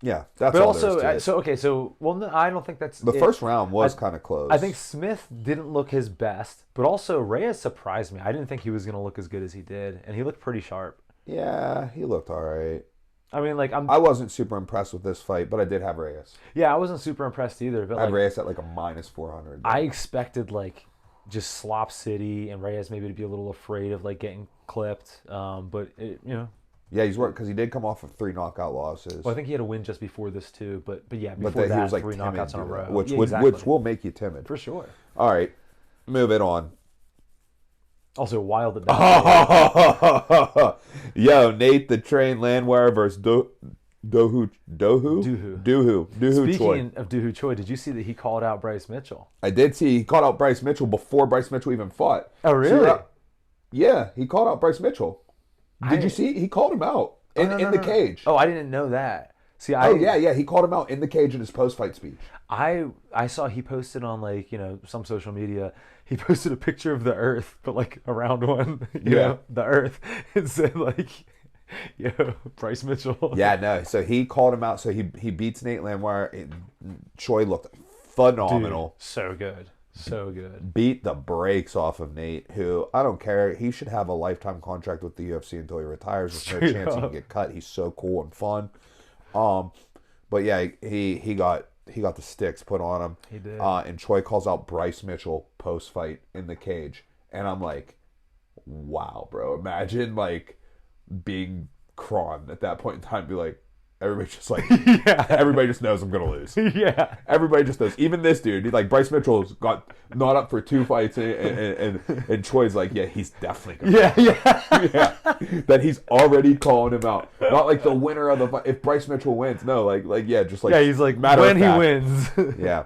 S1: Yeah, that's
S2: but
S1: all
S2: also,
S1: there is to it.
S2: no, I don't think that's
S1: The first round was kind of close.
S2: I think Smith didn't look his best, but also Reyes surprised me. I didn't think he was going to look as good as he did, and he looked pretty sharp.
S1: Yeah, he looked all right.
S2: I mean, like
S1: I wasn't super impressed with this fight, but I did have Reyes.
S2: Yeah, I wasn't super impressed either. But
S1: I had Reyes at like a minus 400.
S2: I expected like just slop city and Reyes maybe to be a little afraid of like getting clipped, but it, you know.
S1: Yeah, he's worked because he did come off of 3 knockout losses.
S2: Well, I think he had a win just before this too, but yeah, before
S1: but
S2: that,
S1: he was like
S2: 3 knockouts in a row,
S1: which
S2: exactly.
S1: which will make you timid
S2: for sure.
S1: All right, move it on.
S2: Also, wild at that.
S1: Yo, Nate the Train Landwehr versus Doohoo
S2: Speaking
S1: Choi.
S2: of Doohoo Choi, did you see that he called out Bryce Mitchell?
S1: I did see he called out Bryce Mitchell before Bryce Mitchell even fought.
S2: Oh, really?
S1: Yeah, he called out Bryce Mitchell. Did you see? He called him out in the cage.
S2: Oh, I didn't know that. See,
S1: he called him out in the cage in his post-fight speech.
S2: I saw he posted on like, you know, some social media. He posted a picture of the Earth, but like a round one. You know, the Earth, and said like, yo, Bryce Mitchell.
S1: Yeah, no. So he called him out. So he beats Nate Landwehr. Choi looked phenomenal.
S2: Dude, so good. So good.
S1: Beat the brakes off of Nate, who, I don't care. He should have a lifetime contract with the UFC until he retires. There's no chance he can get cut. He's so cool and fun. But yeah, he got the sticks put on him.
S2: He did.
S1: And Choi calls out Bryce Mitchell post-fight in the cage. And I'm like, wow, bro. Imagine like being Kron at that point in time. Be like, everybody just like, everybody just knows I'm going to lose.
S2: Yeah.
S1: Everybody just knows. Even this dude, like Bryce Mitchell's got not up for 2 fights, and Choi's like, yeah, he's definitely going to yeah. That he's already calling him out. Not like the winner of the fight. If Bryce Mitchell wins, no, just like
S2: he's like when he wins.
S1: Yeah.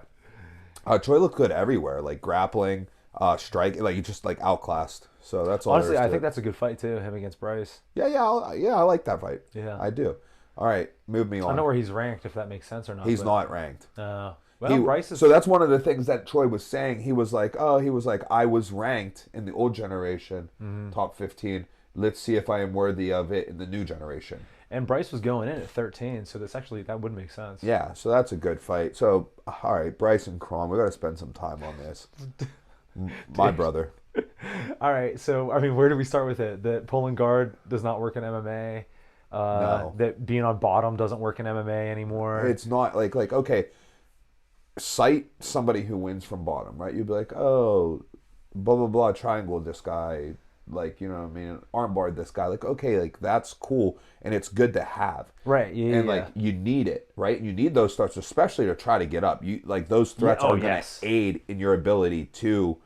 S1: Choi looked good everywhere, like grappling, striking, like he just like outclassed. So that's all.
S2: Honestly, I think that's a good fight too, him against Bryce.
S1: Yeah, I like that fight.
S2: Yeah,
S1: I do. All right, move me on.
S2: I don't know where he's ranked, if that makes sense or not.
S1: He's not ranked.
S2: Bryce is...
S1: So that's one of the things that Choi was saying. He was like, I was ranked in the old generation, top 15. Let's see if I am worthy of it in the new generation.
S2: And Bryce was going in at 13, so that would make sense.
S1: Yeah, so that's a good fight. So, all right, Bryce and Kron, we got to spend some time on this. My brother.
S2: All right, so, I mean, where do we start with it? That pulling guard does not work in MMA.
S1: No.
S2: That being on bottom doesn't work in MMA anymore.
S1: It's not like okay, cite somebody who wins from bottom, right? You'd be like, oh, blah blah blah, triangle this guy, like, you know what I mean, armbar this guy, like, okay, like that's cool and it's good to have,
S2: right? Yeah,
S1: and like you need it, right? You need those starts, especially to try to get up. You like those threats are going to aid in your ability to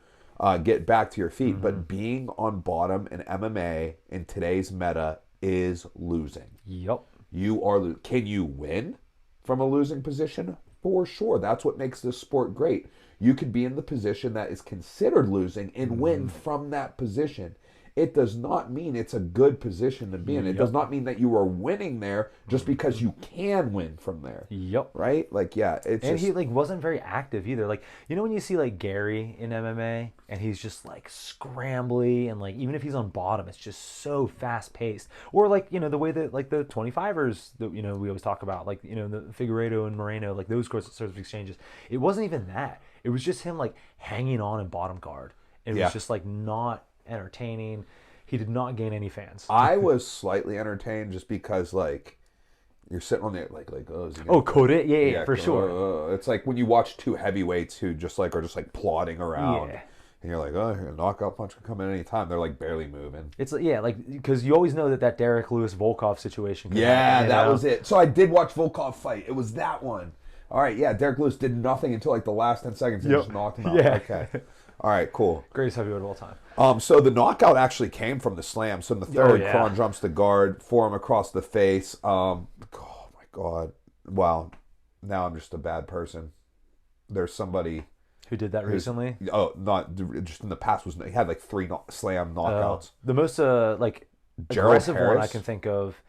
S1: get back to your feet. But being on bottom in MMA in today's meta is losing.
S2: Yep.
S1: You are can you win from a losing position? For sure. That's what makes this sport great. You could be in the position that is considered losing and win from that position. it does not mean it's a good position to be in. It does not mean that you are winning there just because you can win from there.
S2: Yep.
S1: Right? Like, yeah, it's
S2: And
S1: just,
S2: he like wasn't very active either. Like, you know when you see like Gary in MMA and he's just like scrambly and like even if he's on bottom, it's just so fast paced. Or like, you know, the way that like the 25ers that, you know, we always talk about, like, you know, the Figueiredo and Moreno, like those sorts of exchanges. It wasn't even that. It was just him like hanging on in bottom guard. It was just like not entertaining. He did not gain any fans.
S1: I was slightly entertained just because, like, you're sitting on the like oh, is he
S2: Oh, could it? Yeah, for sure.
S1: It's like when you watch two heavyweights who just like are just like plodding around,
S2: Yeah.
S1: and you're like, oh, a knockout punch can come in any time. They're like barely moving.
S2: It's like because you always know that Derek Lewis Volkov situation. Could happen,
S1: That
S2: know?
S1: was it. So I did watch Volkov fight. It was that one. All right, yeah. Derek Lewis did nothing until like the last 10 seconds and just knocked him out.
S2: Yeah.
S1: Okay. All right, cool.
S2: Greatest heavyweight of all time.
S1: So the knockout actually came from the slam. So in the third,
S2: yeah.
S1: Kron jumps to guard, forearm across the face. Oh my God. Wow. Now I'm just a bad person. There's somebody
S2: Who did that recently?
S1: Oh, not just in the past. He had like 3 slam knockouts.
S2: The most like
S1: Gerald
S2: aggressive one I
S1: Harris?
S2: can think of.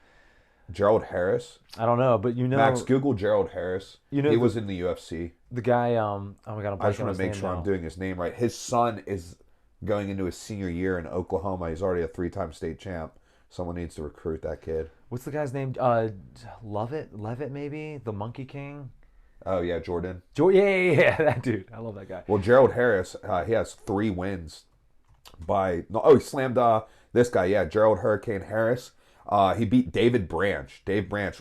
S1: Gerald Harris.
S2: I don't know, but you know,
S1: Max, Google Gerald Harris.
S2: You know
S1: he was in the UFC.
S2: the guy. Oh my God, I'm
S1: I just
S2: blanking on
S1: want
S2: his
S1: to make
S2: name
S1: sure
S2: now.
S1: I'm doing his name right. His son is going into his senior year in Oklahoma. He's already a 3-time state champ. Someone needs to recruit that kid.
S2: What's the guy's name? Levitt, maybe the Monkey King.
S1: Oh yeah, Jordan.
S2: Yeah, that dude. I love that guy.
S1: Well, Gerald Harris, he has 3 wins he slammed this guy. Yeah, Gerald Hurricane Harris. He beat David Branch. Dave Branch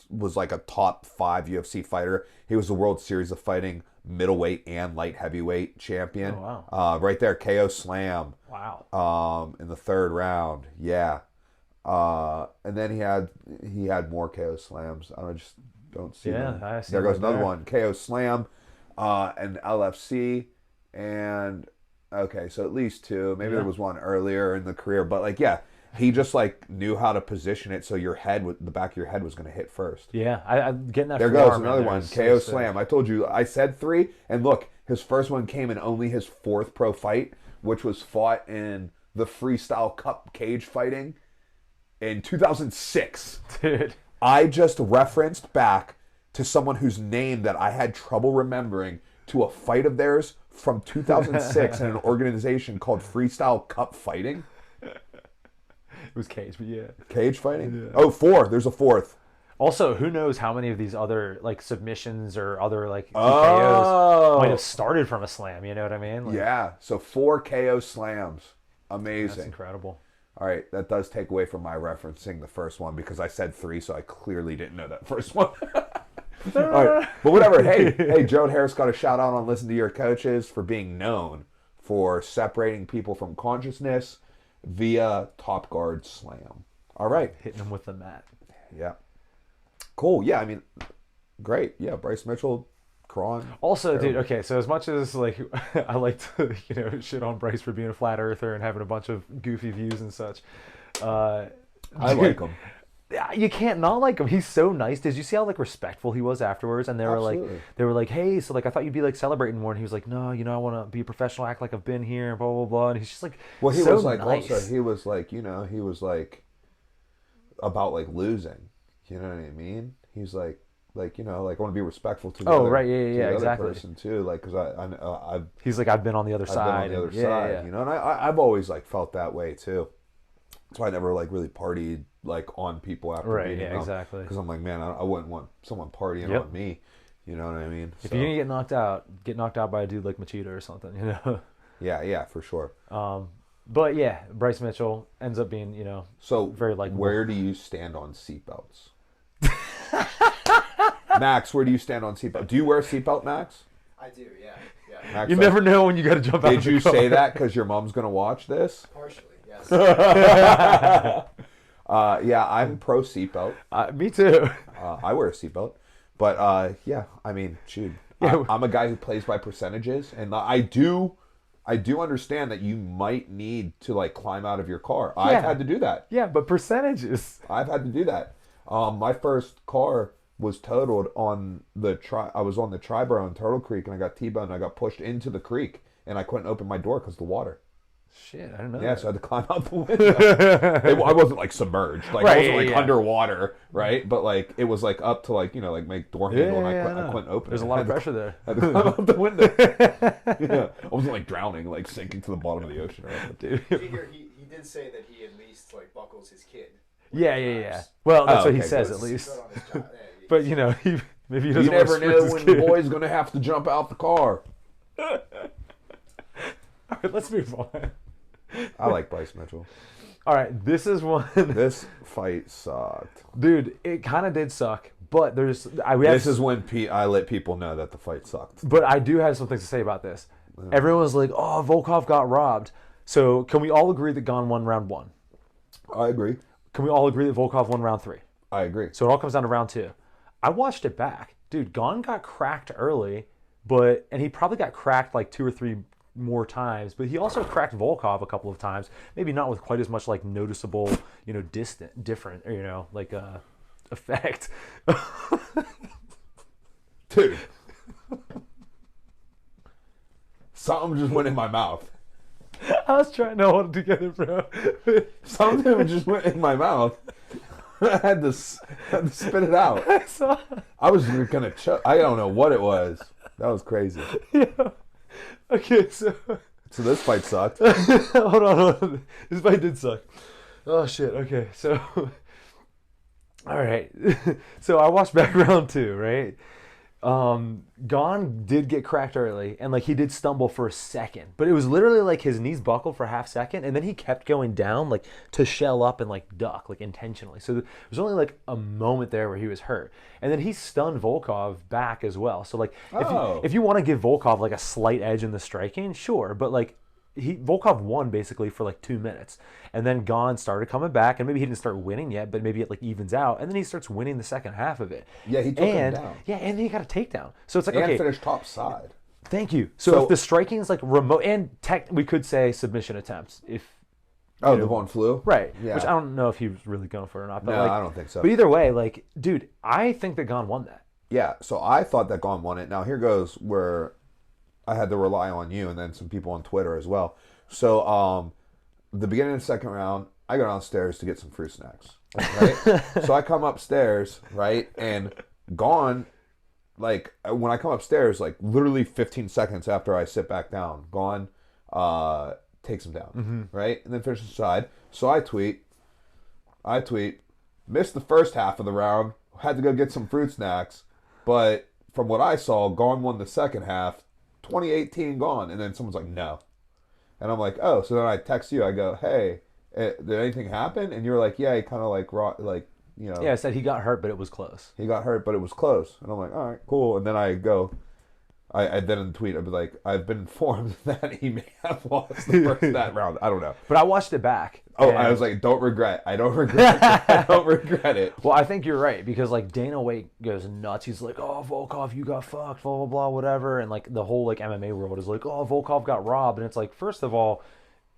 S1: was like a top 5 UFC fighter. He was the World Series of Fighting middleweight and light heavyweight champion.
S2: Oh, wow.
S1: Right there, KO slam.
S2: Wow.
S1: In the 3rd round. Yeah. And then he had more KO slams. I just don't see them.
S2: I see
S1: There
S2: him
S1: goes
S2: right
S1: another
S2: there.
S1: one. KO slam, and LFC, and okay, so at least 2. Maybe there was one earlier in the career, but like, yeah, he just like knew how to position it so the back of your head was going to hit first.
S2: Yeah, I'm getting that.
S1: There goes
S2: forearm in
S1: another
S2: there
S1: one.
S2: is
S1: KO
S2: so sick.
S1: slam. I told you, I said 3, and look, his first one came in only his 4th pro fight, which was fought in the Freestyle Cup cage fighting in 2006.
S2: Dude.
S1: I just referenced back to someone whose name that I had trouble remembering to a fight of theirs from 2006 in an organization called Freestyle Cup Fighting.
S2: It was cage, but yeah.
S1: Cage fighting? Yeah. Oh, 4. There's a 4th.
S2: Also, who knows how many of these other like submissions or other like TKOs might have started from a slam? You know what I mean? Like,
S1: Yeah. So 4 KO slams. Amazing.
S2: that's incredible.
S1: All right, that does take away from my referencing the first one because I said 3, so I clearly didn't know that first one. All right, but whatever. Hey, Gerald Harris got a shout out on Listen to Your Coaches for being known for separating people from consciousness via top guard slam. All right.
S2: Hitting them with the mat.
S1: Yeah. Cool. Yeah, I mean, great. Yeah, Bryce Mitchell, Kron.
S2: Also, dude, okay, so as much as like I like to, shit on Bryce for being a flat earther and having a bunch of goofy views and such,
S1: I like him.
S2: You can't not like him. He's so nice. Did you see how like respectful he was afterwards? And they were like, hey, so like I thought you'd be like celebrating more. And he was like, no, I want to be a professional, act like I've been here, blah blah blah. And he's just like,
S1: well, he
S2: so
S1: was like
S2: nice.
S1: also he was like he was like about like losing. You know what I mean? He's like I want to be respectful to the other,
S2: right, yeah,
S1: to the
S2: exactly.
S1: other person too, like because I've
S2: He's like, I've been on the other
S1: been
S2: side.
S1: on the other
S2: Yeah,
S1: side,
S2: yeah.
S1: and I've always like felt that way too. That's why I never like really partied like on people after
S2: Right,
S1: beating
S2: yeah,
S1: them.
S2: exactly.
S1: Because I'm like, man, I wouldn't want someone partying
S2: Yep.
S1: on me. You know what I mean?
S2: If you're gonna get knocked out by a dude like Machida or something,
S1: Yeah, for sure.
S2: But yeah, Bryce Mitchell ends up being,
S1: So
S2: very likable.
S1: where do you stand on seatbelts? Max, where do you stand on seatbelt? Do you wear a seatbelt, Max?
S3: I do, yeah.
S1: Max,
S2: You never know when you got to jump out.
S1: Did
S2: of the
S1: you
S2: car.
S1: say that because your mom's gonna watch this?
S3: Partially, yes.
S1: Yeah, I'm pro seatbelt.
S2: Me too.
S1: I wear a seatbelt, but yeah, I mean, shoot,
S2: Yeah.
S1: I'm a guy who plays by percentages, and I do understand that you might need to like climb out of your car.
S2: Yeah.
S1: I've had to do that.
S2: Yeah, but percentages.
S1: I've had to do that. My first car was totaled on I was on the Triborough in Turtle Creek, and I got T-boned. I got pushed into the creek, and I couldn't open my door because of the water.
S2: Shit, I don't know.
S1: Yeah, so I had to climb out the window. I wasn't like submerged, like I wasn't like underwater, right? But like it was like up to like like my door handle, and I couldn't open it.
S2: There's a lot of pressure there.
S1: I had to climb out the window. Yeah, I wasn't like drowning, like sinking to the bottom of the ocean.
S2: Dude.
S3: Did you hear he did say that he at least like buckles his kid.
S2: Yeah. Well, that's what he says
S3: Good.
S2: at least.
S3: Good on his job. Yeah,
S2: But maybe he doesn't.
S1: You never
S2: want to
S1: know
S2: his
S1: when
S2: kid.
S1: the boy's gonna have to jump out the car.
S2: All right, let's move on.
S1: I like Bryce Mitchell.
S2: All right, this is one.
S1: This fight sucked.
S2: Dude, it kind of did suck, but
S1: This is when I let people know that the fight sucked.
S2: But I do have some things to say about this. Everyone's like, "Oh, Volkov got robbed." So can we all agree that Gon won round 1?
S1: I agree.
S2: Can we all agree that Volkov won round 3?
S1: I agree.
S2: So it all comes down to round 2. I watched it back, dude. Gon got cracked early, and he probably got cracked like 2 or 3 more times, but he also cracked Volkov a couple of times, maybe not with quite as much like noticeable, different, like effect.
S1: Dude, something just went in my mouth.
S2: I was trying to hold it together, bro.
S1: Something just went in my mouth. I had to spit it out. I was gonna choke. I don't know what it was. That was crazy.
S2: Yeah. Okay, so
S1: this fight sucked.
S2: hold on. This fight did suck. Oh shit. Okay, so all right. So I watched back round 2, right? Gon did get cracked early, and like he did stumble for a second, but it was literally like his knees buckled for a half second, and then he kept going down like to shell up and like duck like intentionally. So there was only like a moment there where he was hurt, and then he stunned Volkov back as well. So like if you want to give Volkov like a slight edge in the striking, sure, but like Volkov won basically for like 2 minutes, and then Gon started coming back, and maybe he didn't start winning yet, but maybe it like evens out, and then he starts winning the second half of it.
S1: Yeah, he took him down.
S2: Yeah, and then he got a takedown. So it's like,
S1: and
S2: okay,
S1: finished top side.
S2: Thank you. So if the striking is like remote, and we could say submission attempts if.
S1: The one flew?
S2: Right.
S1: Yeah.
S2: Which I don't know if he was really going for it or not. But
S1: no, I don't think so.
S2: But either way, like, dude, I think that Gon won that.
S1: Yeah, so I thought that Gon won it. Now here goes where I had to rely on you and then some people on Twitter as well. So the beginning of the second round, I go downstairs to get some fruit snacks. Right? So I come upstairs, right? And Gon, like, when I come upstairs, like, literally 15 seconds after I sit back down, Gon takes him down, right? And then finishes the side. So I tweet, missed the first half of the round, had to go get some fruit snacks, but from what I saw, Gon won the second half, 2018 Gon. And then someone's like, no. And I'm like, oh. So then I text you, I go, hey, did anything happen? And you're like, yeah, he kind of like,
S2: Yeah, I said he got hurt, but it was close.
S1: He got hurt, but it was close. And I'm like, all right, cool. And then I go, I then in the tweet, I'd be like, I've been informed that he may have lost that round. I don't know.
S2: But I watched it back.
S1: Oh, I was like, don't regret. I don't regret it. I don't regret it.
S2: Well, I think you're right, because like Dana White goes nuts. He's like, oh, Volkov, you got fucked, blah, blah, blah, whatever. And like the whole like MMA world is like, oh, Volkov got robbed. And it's like, first of all,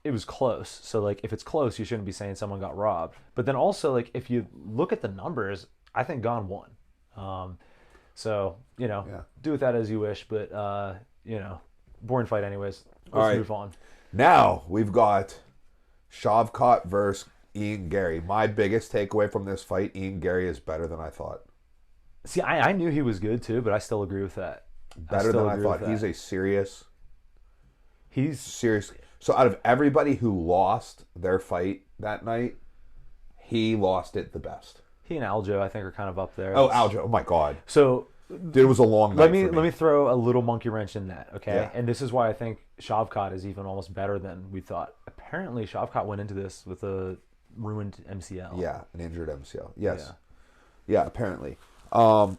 S2: it was close. So like if it's close, you shouldn't be saying someone got robbed. But then also like if you look at the numbers, I think Gon won. So, do with that as you wish, but boring fight anyways. Let's move on.
S1: Now we've got Shavkat versus Ian Gary. My biggest takeaway from this fight, Ian Gary is better than I thought.
S2: See, I knew he was good too, but I still agree with that.
S1: Better than I thought. He's serious.
S2: He's
S1: serious. So out of everybody who lost their fight that night, he lost it the best.
S2: He and Aljo, I think, are kind of up there.
S1: Oh, Aljo! Oh my God!
S2: So,
S1: dude, it was a long night.
S2: Let me throw a little monkey wrench in that, okay?
S1: Yeah.
S2: And this is why I think Shavkat is even almost better than we thought. Apparently, Shavkat went into this with a ruined MCL.
S1: Yeah, an injured MCL. Yes.
S2: Yeah,
S1: apparently. I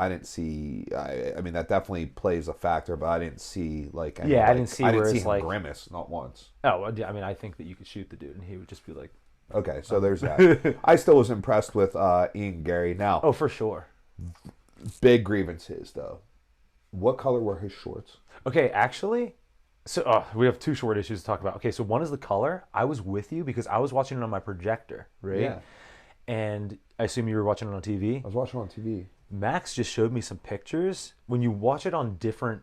S1: didn't see. I mean, that definitely plays a factor, but I didn't see like.
S2: I didn't see. I didn't see him
S1: like grimace, not once.
S2: Oh, I mean, I think that you could shoot the dude, and he would just be like.
S1: Okay, so there's that. I still was impressed with Ian Gary. Now,
S2: oh, for sure.
S1: Big grievances though. What color were his shorts?
S2: Okay, actually, so we have two short issues to talk about. Okay, so one is the color. I was with you because I was watching it on my projector, right?
S1: Yeah.
S2: And I assume you were watching it on TV.
S1: I was watching it on TV.
S2: Max just showed me some pictures. When you watch it on different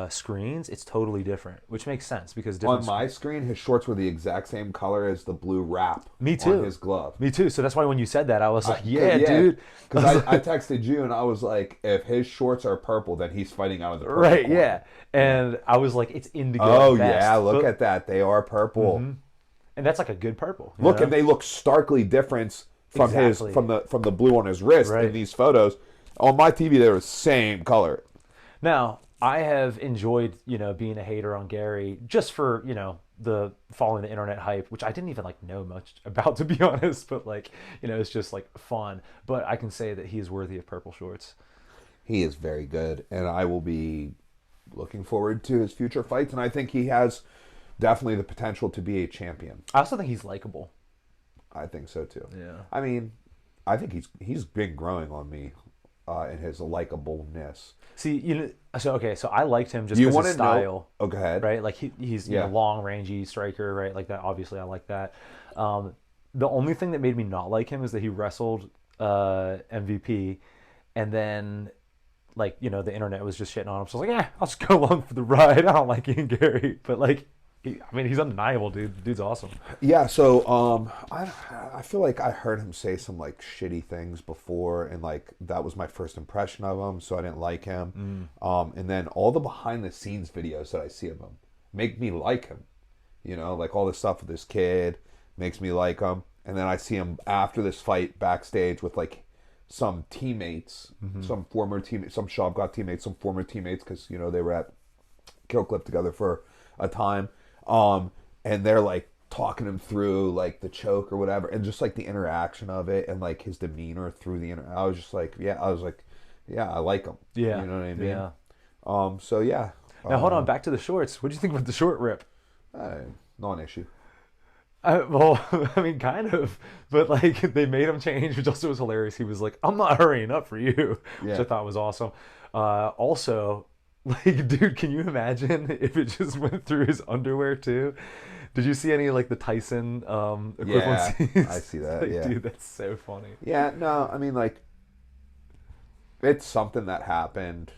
S2: screens, it's totally different, which makes sense because
S1: On
S2: different.
S1: my screen, his shorts were the exact same color as the blue wrap
S2: Me too.
S1: on his glove.
S2: Me too. So that's why when you said that, I was like, yeah, dude.
S1: Because I texted you and I was like, if his shorts are purple, then he's fighting out of the purple
S2: Right,
S1: corner.
S2: yeah. And I was like, it's indigo.
S1: Oh,
S2: at best.
S1: yeah, look at that. They are purple.
S2: And that's like a good purple.
S1: Look, and they look starkly different from
S2: Exactly.
S1: from the blue on his wrist
S2: Right.
S1: in these photos. On my TV, they were the same color.
S2: Now, I have enjoyed, being a hater on Gary just for, the following the internet hype, which I didn't even know much about, to be honest, but it's just fun. But I can say that he is worthy of purple shorts.
S1: He is very good, and I will be looking forward to his future fights, and I think he has definitely the potential to be a champion.
S2: I also think he's likable.
S1: I think so too.
S2: Yeah.
S1: I mean, I think he's been growing on me in his likableness.
S2: See, so I liked him just because his style.
S1: Oh, go ahead.
S2: Right? Like he's long, rangy striker, right? Like that. Obviously, I like that. The only thing that made me not like him is that he wrestled MVP, and then the internet was just shitting on him. So I was like, yeah, I'll just go along for the ride. I don't like Ian Gary, but he's undeniable, dude. The dude's awesome.
S1: Yeah, so I feel like I heard him say some shitty things before, and that was my first impression of him, so I didn't like him. And then all the behind the scenes videos that I see of him make me like him. All this stuff with this kid makes me like him. And then I see him after this fight backstage with some teammates, some former teammates, some Shavkat teammates, some former teammates, because they were at Kill Clip together for a time. And they're talking him through the choke or whatever, and just the interaction of it and his demeanor through the I was just yeah, I like him.
S2: Yeah.
S1: You know what I mean?
S2: Yeah.
S1: So yeah.
S2: Now hold on, back to the shorts. What do you think about the short rip?
S1: Non-issue.
S2: Well, I mean, kind of, but they made him change, which also was hilarious. He was like, "I'm not hurrying up for you," which I thought was awesome. Also, dude, can you imagine if it just went through his underwear too? Did you see any the Tyson equivalencies?
S1: Yeah, I see that.
S2: Dude, that's so funny.
S1: Yeah, no, I mean it's something that happened.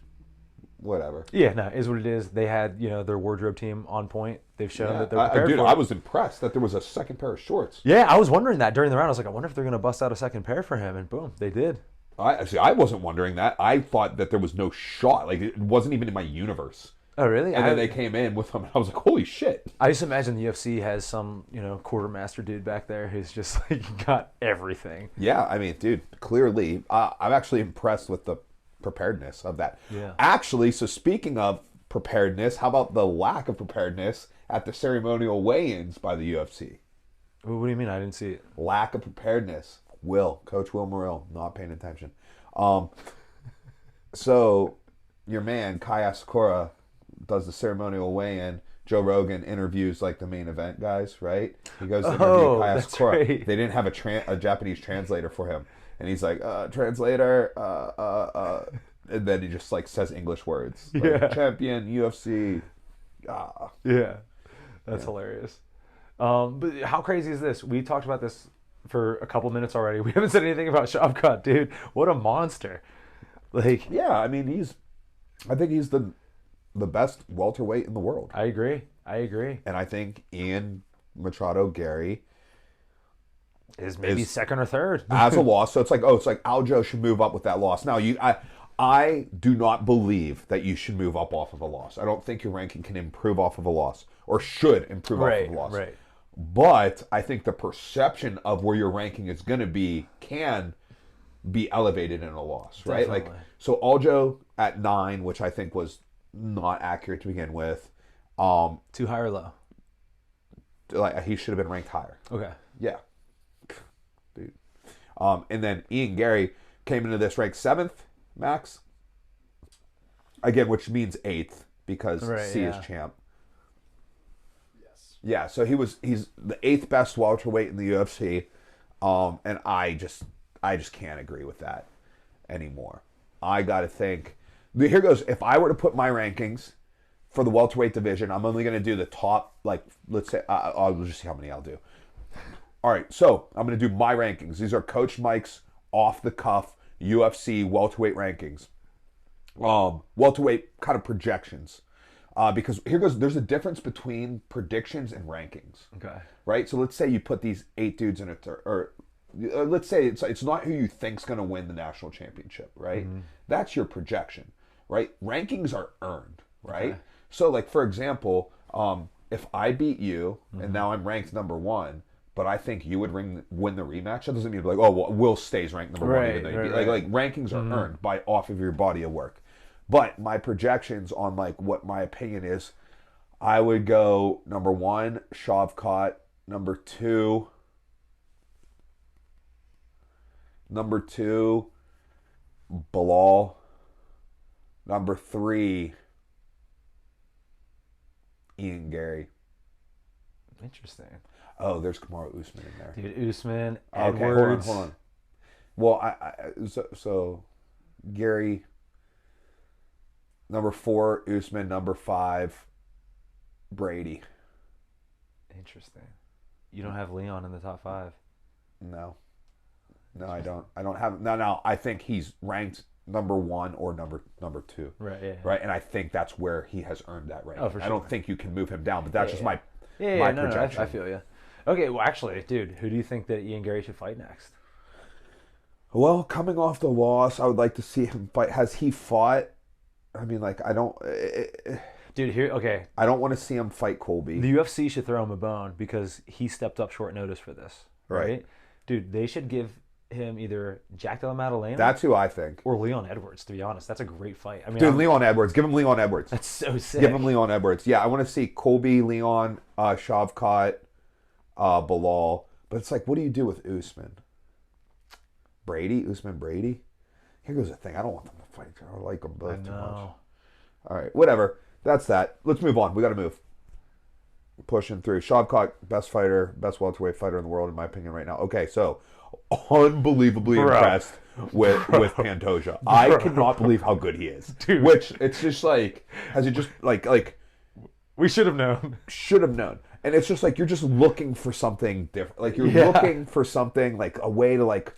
S1: Whatever.
S2: Yeah, no, is what it is. They had their wardrobe team on point. They've shown that they're prepared
S1: dude,
S2: for it.
S1: I was impressed that there was a second pair of shorts.
S2: Yeah, I was wondering that during the round. I was like, I wonder if they're going to bust out a second pair for him, and boom, they did.
S1: I wasn't wondering that. I thought that there was no shot. It wasn't even in my universe.
S2: Oh, really?
S1: And then they came in with them, and I was like, holy shit.
S2: I just imagine the UFC has some, quartermaster dude back there who's just got everything.
S1: Yeah, I mean, dude, clearly, I'm actually impressed with the preparedness of that.
S2: Yeah.
S1: Actually, so speaking of preparedness, how about the lack of preparedness at the ceremonial weigh-ins by the UFC?
S2: What do you mean? I didn't see it.
S1: Lack of preparedness. Coach Will Morrill, not paying attention. So your man Kai Asakura does the ceremonial weigh-in. Joe Rogan interviews the main event guys, right? He goes to interview Kai Asakura.
S2: Right.
S1: They didn't have a Japanese translator for him, and he's like, translator, and then he just says English words, champion, UFC.
S2: Yeah, that's hilarious. But how crazy is this? We talked about this for a couple minutes already. We haven't said anything about Shavkat, dude. What a monster!
S1: Yeah, I mean, I think he's the best welterweight in the world.
S2: I agree.
S1: And I think Ian Machado Gary
S2: is maybe second or third
S1: as a loss. So it's like Aljo should move up with that loss. Now I do not believe that you should move up off of a loss. I don't think your ranking can improve off of a loss or should improve off of a loss.
S2: Right.
S1: But I think the perception of where your ranking is going to be can be elevated in a loss, right?
S2: Definitely.
S1: So Aljo at 9, which I think was not accurate to begin with.
S2: Too high or low?
S1: He should have been ranked higher.
S2: Okay.
S1: Yeah. Dude. And then Ian Gary came into this ranked 7th, max. Again, which means 8th because C is champ.
S3: Yes.
S1: Yeah, so he's the 8th best welterweight in the UFC. And I just can't agree with that anymore. I got to think. Here goes. If I were to put my rankings for the welterweight division, I'm only going to do the top, let's say, I'll just see how many I'll do. All right, so I'm going to do my rankings. These are Coach Mike's off-the-cuff UFC welterweight rankings. welterweight kind of projections. Because there's a difference between predictions and rankings.
S2: Okay.
S1: Right? So let's say you put these 8 dudes in let's say it's not who you think's going to win the national championship, right? That's your projection, right? Rankings are earned, right?
S2: Okay.
S1: So like, for example, if I beat you and now I'm ranked number 1, but I think you would win the rematch, that doesn't mean like, oh, well, Will stays ranked number 1 even though you beat. Like rankings are earned off of your body of work. But my projections on like what my opinion is, I would go number 1, Shavkat, number 2, Bilal, number 3, Ian Gary.
S2: Interesting.
S1: Oh, there's Kamaru Usman in there.
S2: Dude, Usman,
S1: Okay,
S2: Edwards.
S1: hold on. Well, so Gary, number 4, Usman, number 5, Brady.
S2: Interesting. You don't have Leon in the top 5.
S1: No, I don't. I don't have. No. I think he's ranked number 1 or number 2.
S2: Right. Yeah.
S1: Right, and I think that's where he has earned that rank.
S2: Oh, for
S1: I don't
S2: sure.
S1: think you can move him down, but that's just my
S2: No,
S1: projection.
S2: I feel you. Okay, well, actually, dude, who do you think that Ian Gary should fight next?
S1: Well, coming off the loss, I would like to see him fight. Has he fought? I mean, like, I don't.
S2: Dude, okay.
S1: I don't want to see him fight Colby.
S2: The UFC should throw him a bone because he stepped up short notice for this. Right? Dude, they should give him either Jack Della Maddalena.
S1: That's who I think.
S2: Or Leon Edwards, to be honest. That's a great fight. I mean,
S1: Dude, Leon Edwards. Give him Leon Edwards.
S2: That's so sick.
S1: Give him Leon Edwards. Yeah, I want to see Colby, Leon, Shavkat, Bilal. But it's like, what do you do with Usman? Usman Brady? Here goes the thing. I don't want them to fight. I don't like them both too much. All right, whatever. That's that. Let's move on. We got to move. Pushing through. Shavkat, best welterweight fighter in the world, in my opinion, right now. Okay, so unbelievably impressed with Pantoja. I cannot believe how good he is.
S2: Dude.
S1: Which, it's just like, has he just, like...
S2: We should have known.
S1: Should have known. And it's just like, you're just looking for something different. Like, you're looking for something, like, a way to, like...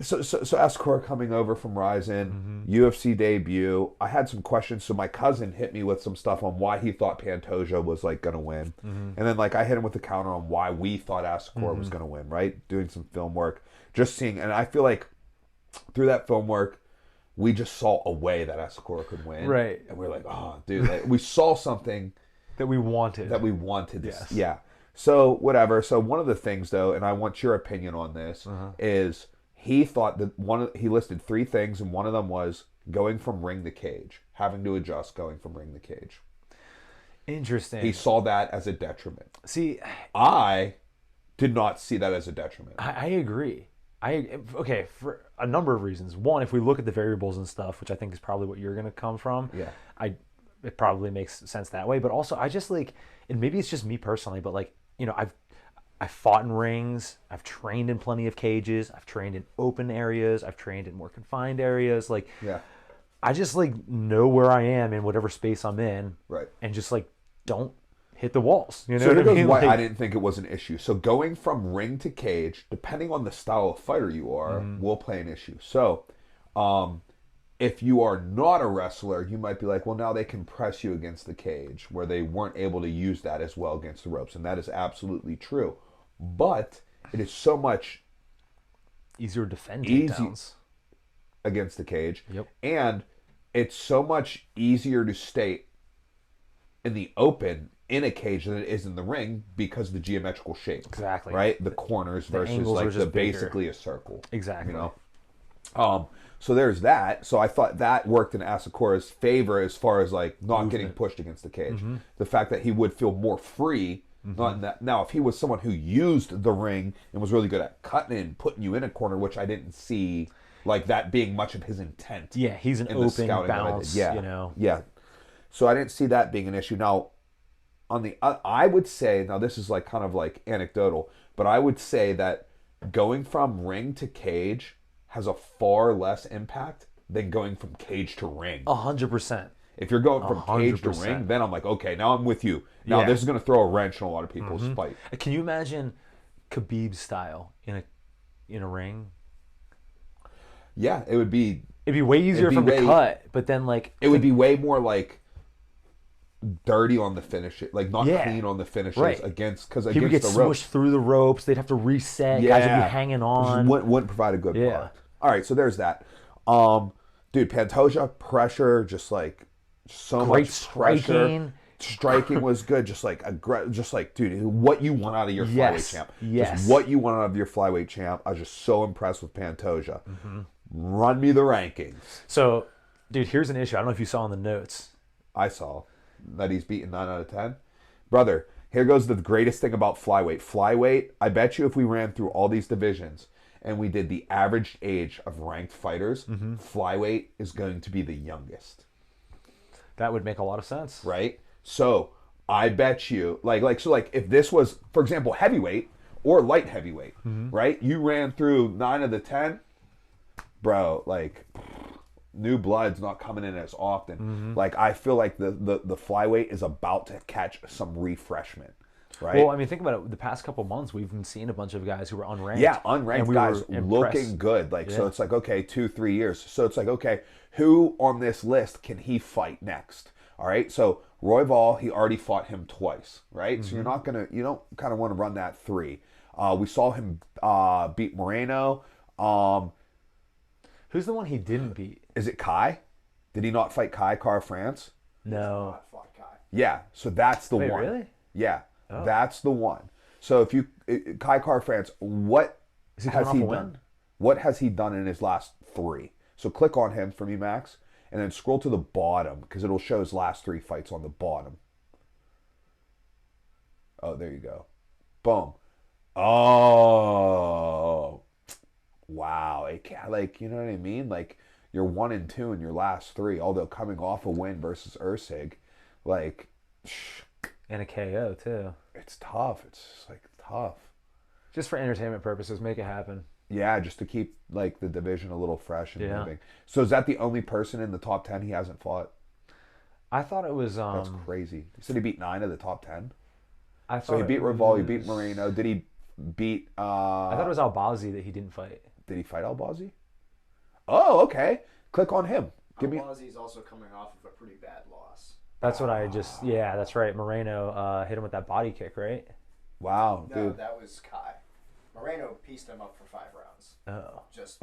S1: So Asakura coming over from Ryzen, UFC debut. I had some questions, so my cousin hit me with some stuff on why he thought Pantoja was like going to win, and then like I hit him with the counter on why we thought Asakura was going to win. Right, doing some film work, just seeing, and I feel like through that film work, we just saw a way that Asakura could win.
S2: Right,
S1: and we're like, oh, dude, like, we saw something
S2: that we wanted.
S1: Yes. Yeah. So whatever. So one of the things though, and I want your opinion on this, is. He thought that he listed 3 things, and one of them was going from ring to cage, having to adjust going from ring to cage.
S2: Interesting.
S1: He saw that as a detriment.
S2: See,
S1: I did not see that as a detriment.
S2: I agree. Okay, for a number of reasons. One, if we look at the variables and stuff, which I think is probably what you're going to come from, it probably makes sense that way. But also, I just like, and maybe it's just me personally, but like, you know, I've fought in rings. I've trained in plenty of cages. I've trained in open areas. I've trained in more confined areas. Like, I just like know where I am in whatever space I'm in,
S1: right? And
S2: just like don't hit the walls. You know.
S1: So here goes why
S2: like,
S1: I didn't think it was an issue. So going from ring to cage, depending on the style of fighter you are, will play an issue. So, if you are not a wrestler, you might be like, well, now they can press you against the cage, where they weren't able to use that as well against the ropes, and that is absolutely true. But it is so much
S2: easier to defend takedowns
S1: against the cage.
S2: Yep.
S1: And it's so much easier to stay in the open in a cage than it is in the ring because of the geometrical shape.
S2: Exactly.
S1: Right? The corners versus like basically a circle.
S2: Exactly.
S1: You know? So there's that. So I thought that worked in Asakura's favor as far as like not getting pushed against the cage. The fact that he would feel more free. Not in that. Now, if he was someone who used the ring and was really good at cutting and putting you in a corner, which I didn't see like that being much of his intent.
S2: Yeah, he's an open bounce.
S1: Yeah,
S2: you know.
S1: Yeah. So I didn't see that being an issue. Now, on the I would say, now this is like kind of like anecdotal, but I would say that going from ring to cage has a far less impact than going from cage to ring.
S2: 100%.
S1: If you're going from cage to ring, then I'm like, okay, now I'm with you. Now this is going to throw a wrench in a lot of people's fight.
S2: Can you imagine Khabib's style in a ring?
S1: Yeah, it would be
S2: It'd be way easier for him to cut, but then like
S1: it would be way more like dirty on the finish, like not clean on the finishes against
S2: he would get
S1: the
S2: smushed through the ropes. They'd have to reset. Guys would be hanging on.
S1: Wouldn't provide a good product. All right, so there's that. Dude, Pantoja pressure, just like so
S2: Great
S1: much pressure. Striking was good, just like dude, what you want out of your flyweight champ. Just what you want out of your flyweight champ. I was just so impressed with Pantoja. Run me the rankings.
S2: So, dude, here's an issue. I don't know if you saw in the notes.
S1: I saw that he's beaten 9 out of 10. Brother, here goes the greatest thing about flyweight. Flyweight, I bet you if we ran through all these divisions and we did the average age of ranked fighters, flyweight is going to be the youngest.
S2: That would make a lot of sense.
S1: Right? So, I bet you, like if this was, for example, heavyweight or light heavyweight, right? You ran through 9 of the 10, bro, like new blood's not coming in as often. Like I feel like the flyweight is about to catch some refreshment, right?
S2: Well, I mean, think about it. The past couple months, we've been seeing a bunch of guys who were unranked.
S1: Yeah, unranked guys looking good. Like so, it's like okay, 2-3 years. So it's like okay, who on this list can he fight next? All right, so Royval, he already fought him twice, right? So you don't kind of want to run that 3. We saw him beat Moreno.
S2: Who's the one he didn't beat?
S1: Is it Kai? Did he not fight Kai Car-France?
S2: No.
S3: Fought Kai.
S1: Yeah, so that's the one.
S2: Really?
S1: Yeah, that's the one. So if you Kai Car-France, what has he done? What has he done in his last 3? So click on him for me, Max, and then scroll to the bottom because it'll show his last 3 fights on the bottom. Oh, there you go. Boom. Oh. Wow. It can't, like, you know what I mean? Like, you're 1-2 in your last 3, although coming off a win versus Ursig, like,
S2: and a KO too.
S1: It's tough. It's just, like tough.
S2: Just for entertainment purposes, make it happen.
S1: Yeah, just to keep like the division a little fresh and moving. So is that the only person in the top 10 he hasn't fought?
S2: I thought it was.
S1: That's crazy. You said he beat 9 of the top 10.
S2: I thought
S1: so he beat Royval, he beat Moreno. Did he beat?
S2: I thought it was Albazi that he didn't fight.
S1: Did he fight Albazi? Oh, okay. Click on him.
S3: Albazi's also coming off of a pretty bad loss.
S2: That's what I just. Yeah, that's right. Moreno hit him with that body kick, right?
S1: Wow,
S3: no,
S1: dude.
S3: that was Kai. Moreno pieced him up for 5 rounds.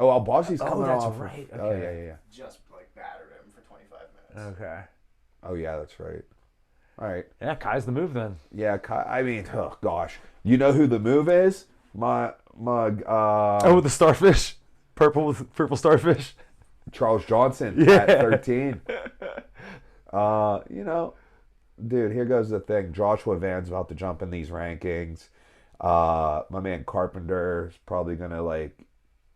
S1: Albazi's coming
S2: that's
S1: off.
S2: Right. Okay.
S1: Oh yeah.
S3: Just like battered him for 25 minutes.
S2: Okay.
S1: Oh yeah, that's right. All right.
S2: Yeah, Kai's the move then.
S1: Yeah, Kai. I mean, oh gosh, you know who the move is? The
S2: starfish, purple starfish.
S1: Charles Johnson at 13. Dude, here goes the thing. Joshua Van's about to jump in these rankings. My man Carpenter's probably gonna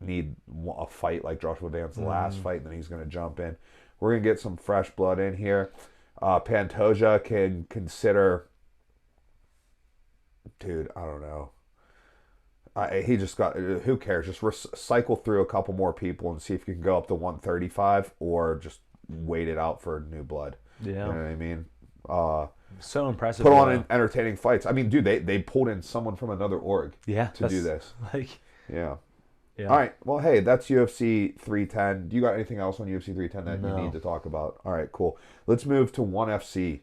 S1: need a fight like Joshua Van's last fight, and then he's gonna jump in. We're gonna get some fresh blood in here. Pantoja can consider. Dude, I don't know. He just got. Who cares? Just cycle through a couple more people and see if you can go up to 135 or just wait it out for new blood.
S2: Yeah,
S1: you know what I mean.
S2: So impressive.
S1: Put on entertaining fights. I mean, dude, they pulled in someone from another org. To do this. Yeah. All right. Well, hey, that's UFC 310. Do you got anything else on UFC 310 that you need to talk about? All right, cool. Let's move to ONE FC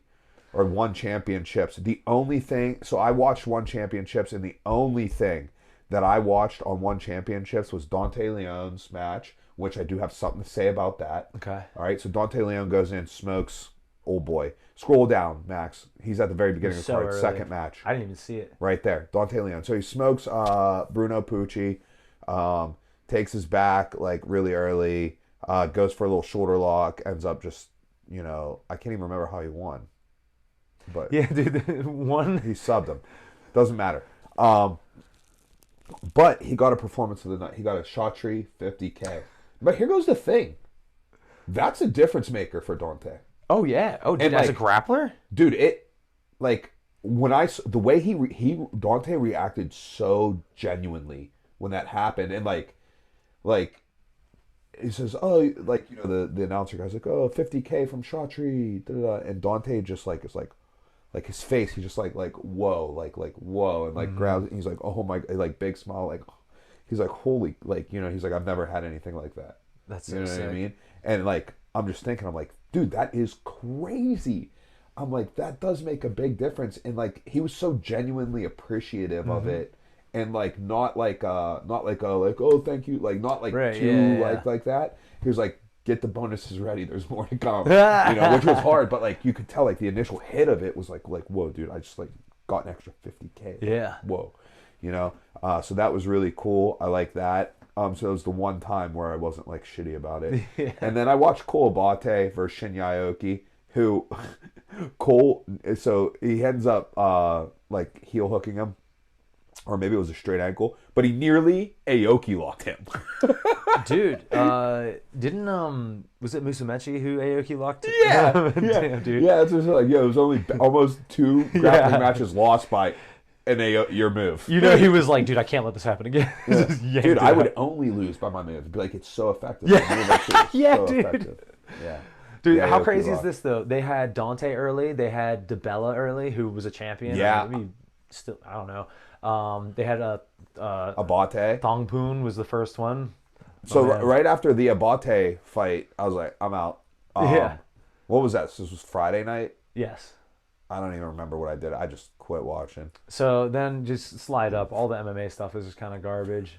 S1: or ONE Championships. The only thing. So I watched ONE Championships, and the only thing that I watched on ONE Championships was Dante Leon's match, which I do have something to say about that.
S2: Okay.
S1: All right. So Dante Leon goes in, smokes old boy. Scroll down, Max. He's at the very beginning of the card. Second match.
S2: I didn't even see it.
S1: Right there. Dante Leon. So he smokes Bruno Pucci, takes his back really early, goes for a little shoulder lock, ends up just, I can't even remember how he won. But
S2: yeah, dude, won.
S1: He subbed him. Doesn't matter. But he got a performance of the night. He got a Chatri 50K. But here goes the thing. That's a difference maker for Dante.
S2: Oh yeah. Oh, dude, as a grappler,
S1: dude. The way Dante reacted so genuinely when that happened, and he says, oh, the announcer guy's like, oh, 50K from Chatri, and Dante just is his face, he's just whoa, whoa, and grabs it, and he's like, oh my, big smile, he's like, holy, he's like, I've never had anything like that.
S2: That's so
S1: You know
S2: sick.
S1: what I mean? And like, I'm just thinking, I'm like, dude, that is crazy. I'm like, that does make a big difference. And like, he was so genuinely appreciative of it, and like, not like, oh, thank you, like, not like
S2: Right,
S1: too
S2: yeah.
S1: like that. He was like, get the bonuses ready. There's more to come. Which was hard, but like, you could tell like the initial hit of it was like, whoa, dude, I just like got an extra 50K.
S2: Yeah.
S1: Whoa, so that was really cool. I like that. So it was the one time where I wasn't like shitty about it.
S2: Yeah.
S1: And then I watched Cole Abate versus Shin Aoki, who Cole. So he ends up like heel hooking him, or maybe it was a straight ankle, but he nearly Aoki locked him.
S2: Dude, didn't was it Musumeci who Aoki locked?
S1: Yeah,
S2: Damn, dude.
S1: Yeah, it's just like it was only almost 2 grappling matches lost by your move.
S2: He was like, dude, I can't let this happen again. Just yanked
S1: Dude,
S2: it
S1: I
S2: out.
S1: would only lose by my move. Be like, it's so effective.
S2: Yeah.
S1: The move actually is
S2: Yeah,
S1: so
S2: dude.
S1: effective. Yeah.
S2: Dude,
S1: Yeah,
S2: how
S1: Aoki
S2: crazy is
S1: locked.
S2: this though? They had Dante early. They had DeBella early, who was a champion.
S1: Yeah.
S2: I mean, still, I don't know. They had
S1: Abate.
S2: Thongpoon was the first one.
S1: So
S2: man.
S1: right after the Abate fight, I was like, I'm out.
S2: Yeah.
S1: What was that? So this was Friday night?
S2: Yes.
S1: I don't even remember what I did. I just quit watching.
S2: So then just slide up. All the MMA stuff is just kind of garbage.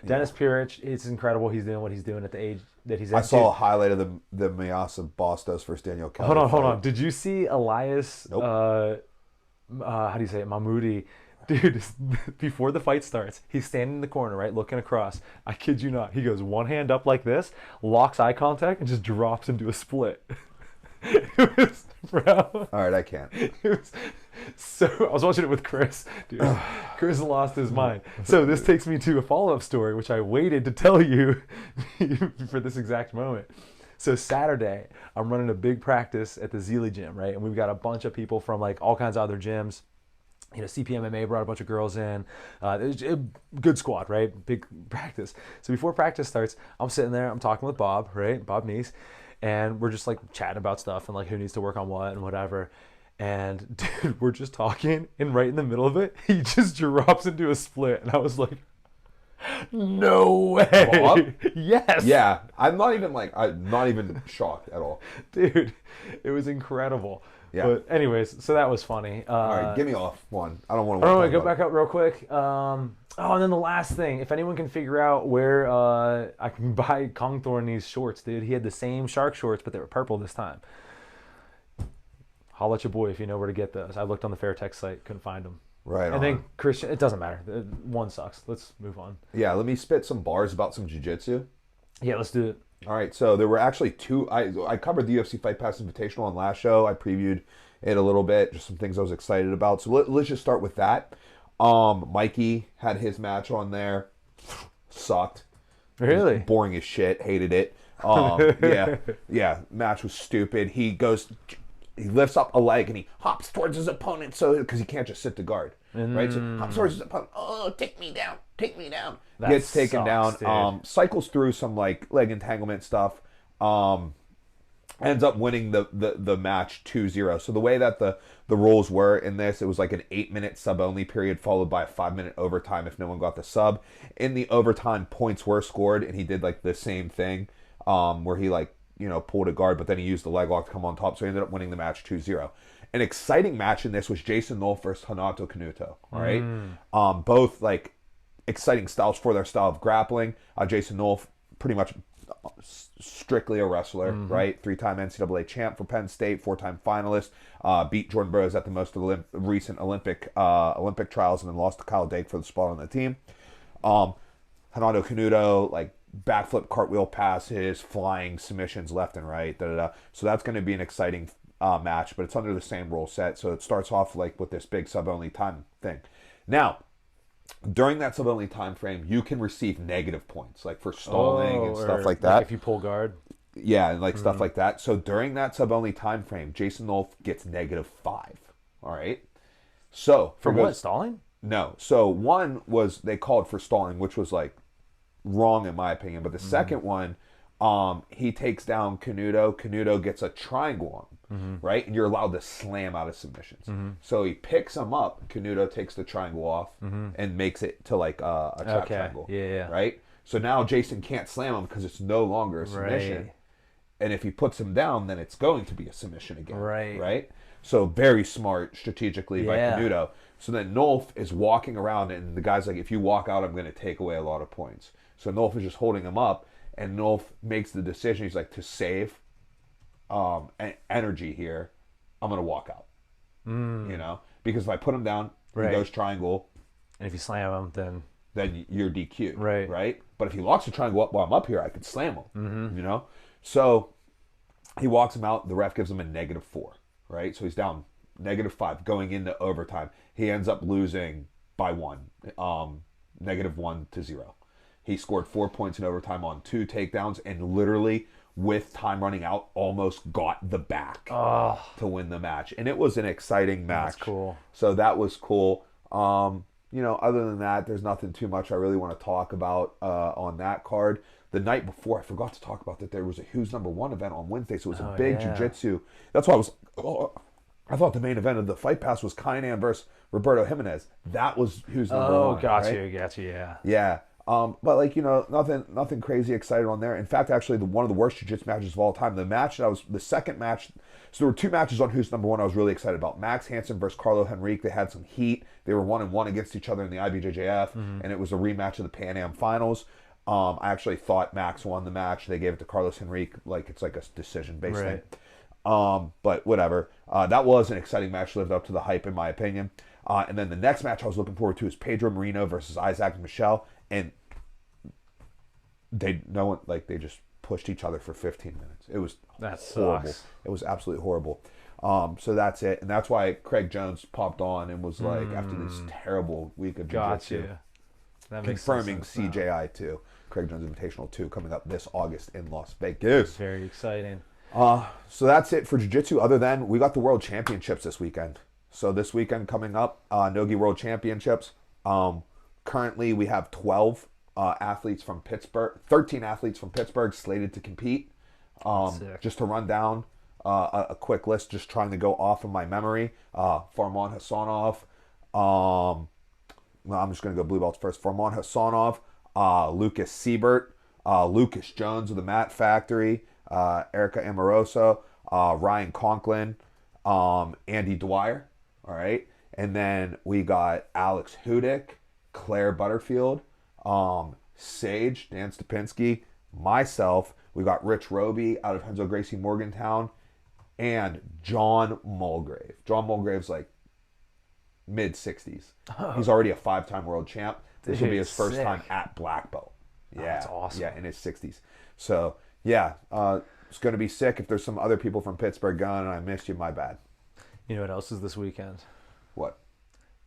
S2: Dennis Pirich, it's incredible he's doing what he's doing at the age that he's at.
S1: I saw a highlight of the Miyasa Bastos versus Daniel Kelly.
S2: Hold on. Did you see Elias,
S1: Nope.
S2: how do you say it, Mahmoudi? Dude, before the fight starts, he's standing in the corner, right, looking across. I kid you not. He goes one hand up like this, locks eye contact, and just drops into a split. It was, bro.
S1: All right, I can't.
S2: It was so. I was watching it with Chris. Dude, Chris lost his mind. So this takes me to a follow-up story, which I waited to tell you for this exact moment. So Saturday, I'm running a big practice at the Zealy gym, right? And we've got a bunch of people from like all kinds of other gyms. CPMMA brought a bunch of girls in. It was a good squad, right? Big practice. So before practice starts, I'm sitting there, I'm talking with Bob, right? Bob Neese. And we're just like chatting about stuff and like who needs to work on what and whatever. And dude, we're just talking, and right in the middle of it, he just drops into a split. And I was like, no way.
S1: Bob?
S2: Yes.
S1: Yeah, I'm not even shocked at all.
S2: Dude, it was incredible.
S1: Yeah.
S2: But anyways, so that was funny.
S1: All right, give me off one. I don't want to.
S2: All right, go back up real quick. And then the last thing, if anyone can figure out where I can buy Kongthorn these shorts, dude. He had the same shark shorts, but they were purple this time. Holla at your boy if you know where to get those. I looked on the Fairtex site, couldn't find them.
S1: Right
S2: And
S1: on.
S2: then Christian, it doesn't matter. One sucks. Let's move on.
S1: Yeah, let me spit some bars about some jiu-jitsu.
S2: Yeah, let's do it.
S1: All right, so there were actually 2. I covered the UFC Fight Pass Invitational on last show. I previewed it a little bit, just some things I was excited about. So let's just start with that. Mikey had his match on there. Sucked.
S2: Really?
S1: Boring as shit. Hated it. Yeah. Match was stupid. He lifts up a leg and he hops towards his opponent, so because he can't just sit to guard, right? So hops towards his opponent. Oh, take me down.
S2: That
S1: Gets taken
S2: sucks,
S1: down.
S2: dude.
S1: Cycles through some like leg entanglement stuff. Ends up winning the match 2-0. So the way that the rules were in this, it was like an 8-minute sub-only period followed by a 5-minute overtime if no one got the sub. In the overtime, points were scored, and he did like the same thing where he like, pulled a guard, but then he used the leg lock to come on top, so he ended up winning the match 2-0. An exciting match in this was Jason Nolf versus Hanato Kanuto, right? Both like exciting styles for their style of grappling. Jason Nolf pretty much strictly a wrestler, right? 3-time NCAA champ for Penn State, 4-time finalist, beat Jordan Burroughs at the most recent Olympic trials, and then lost to Kyle Dake for the spot on the team. Hanato Kanuto, like backflip cartwheel passes, flying submissions left and right, So that's going to be an exciting match, but it's under the same rule set. So it starts off like with this big sub-only time thing. Now, during that sub-only time frame, you can receive negative points, like for stalling and stuff like that.
S2: Like if you pull guard.
S1: Yeah, and like stuff like that. So during that sub-only time frame, Jason Nolf gets -5. All right. So
S2: For what? Stalling?
S1: No. So one was they called for stalling, which was like wrong in my opinion. But the second one, he takes down Kanuto. Kanuto gets a triangle on him, right? And you're allowed to slam out of submissions. So he picks him up. Kanuto takes the triangle off and makes it to like a trap triangle.
S2: Yeah.
S1: Right? So now Jason can't slam him because it's no longer a submission.
S2: Right.
S1: And if he puts him down, then it's going to be a submission again.
S2: Right.
S1: Right? So very smart strategically by
S2: Yeah.
S1: Canuto. So then Nolf is walking around, and the guy's like, if you walk out, I'm going to take away a lot of points. So Nolf is just holding him up, and Nolf makes the decision. He's like, to save energy here, I'm going to walk out. You know? Because if I put him down,
S2: Right.
S1: he goes triangle,
S2: And if you slam him,
S1: then you're DQ'd.
S2: Right.
S1: Right? But if he locks the triangle up while I'm up here, I could slam him. You know? So he walks him out. The ref gives him a -4. Right? So he's down -5 going into overtime. He ends up losing by 1, -1 to 0. He scored 4 points in overtime on 2 takedowns, and literally, with time running out, almost got the back to win the match. And it was an exciting match.
S2: That's cool.
S1: So that was cool. You know, other than that, there's nothing too much I really want to talk about on that card. The night before, I forgot to talk about that there was a Who's Number One event on Wednesday, so it was a big jiu-jitsu. That's why I thought the main event of the Fight Pass was Kainan versus Roberto Jimenez. That was Who's Number One.
S2: got
S1: right?
S2: you, yeah.
S1: Yeah. But like, you know, nothing crazy excited on there. In fact, actually, one of the worst jiu-jitsu matches of all time. The second match. So there were 2 matches on Who's Number One I was really excited about. Max Hansen versus Carlo Henrique. They had some heat. They were 1-1 against each other in the IBJJF, and it was a rematch of the Pan Am Finals. I actually thought Max won the match. They gave it to Carlos Henrique, like it's like a decision-based thing. But whatever. That was an exciting match. Lived up to the hype, in my opinion. And then the next match I was looking forward to is Pedro Moreno versus Isaac Michel, and they just pushed each other for 15 minutes. It was horrible.
S2: Sucks.
S1: It was absolutely horrible. So that's it, and that's why Craig Jones popped on and was like, after this terrible week of jiu-jitsu,
S2: That makes
S1: confirming
S2: sense now.
S1: CJI 2, Craig Jones Invitational 2, coming up this August in Las Vegas.
S2: Very exciting.
S1: So that's it for jiu-jitsu, other than we got the World Championships this weekend. So this weekend coming up, Nogi World Championships. Currently we have 12 athletes from Pittsburgh, 13 athletes from Pittsburgh slated to compete. Just to run down a quick list, just trying to go off of my memory. Farman Hassanov. I'm just going to go blue belts first. Farman Hassanov, Lucas Siebert, Lucas Jones of the Mat Factory, Erica Amoroso, Ryan Conklin, Andy Dwyer. All right. And then we got Alex Hudick, Claire Butterfield, Sage, Dan Stupinski, myself. We got Rich Roby out of Henzo Gracie Morgantown, and John Mulgrave. John Mulgrave's like mid-60s. He's already a 5-time world champ. This will be his first time at black belt. Yeah,
S2: that's awesome.
S1: Yeah, in his 60s. So, yeah, it's going to be sick. If there's some other people from Pittsburgh going and I missed you, my bad.
S2: You know what else is this weekend?
S1: What?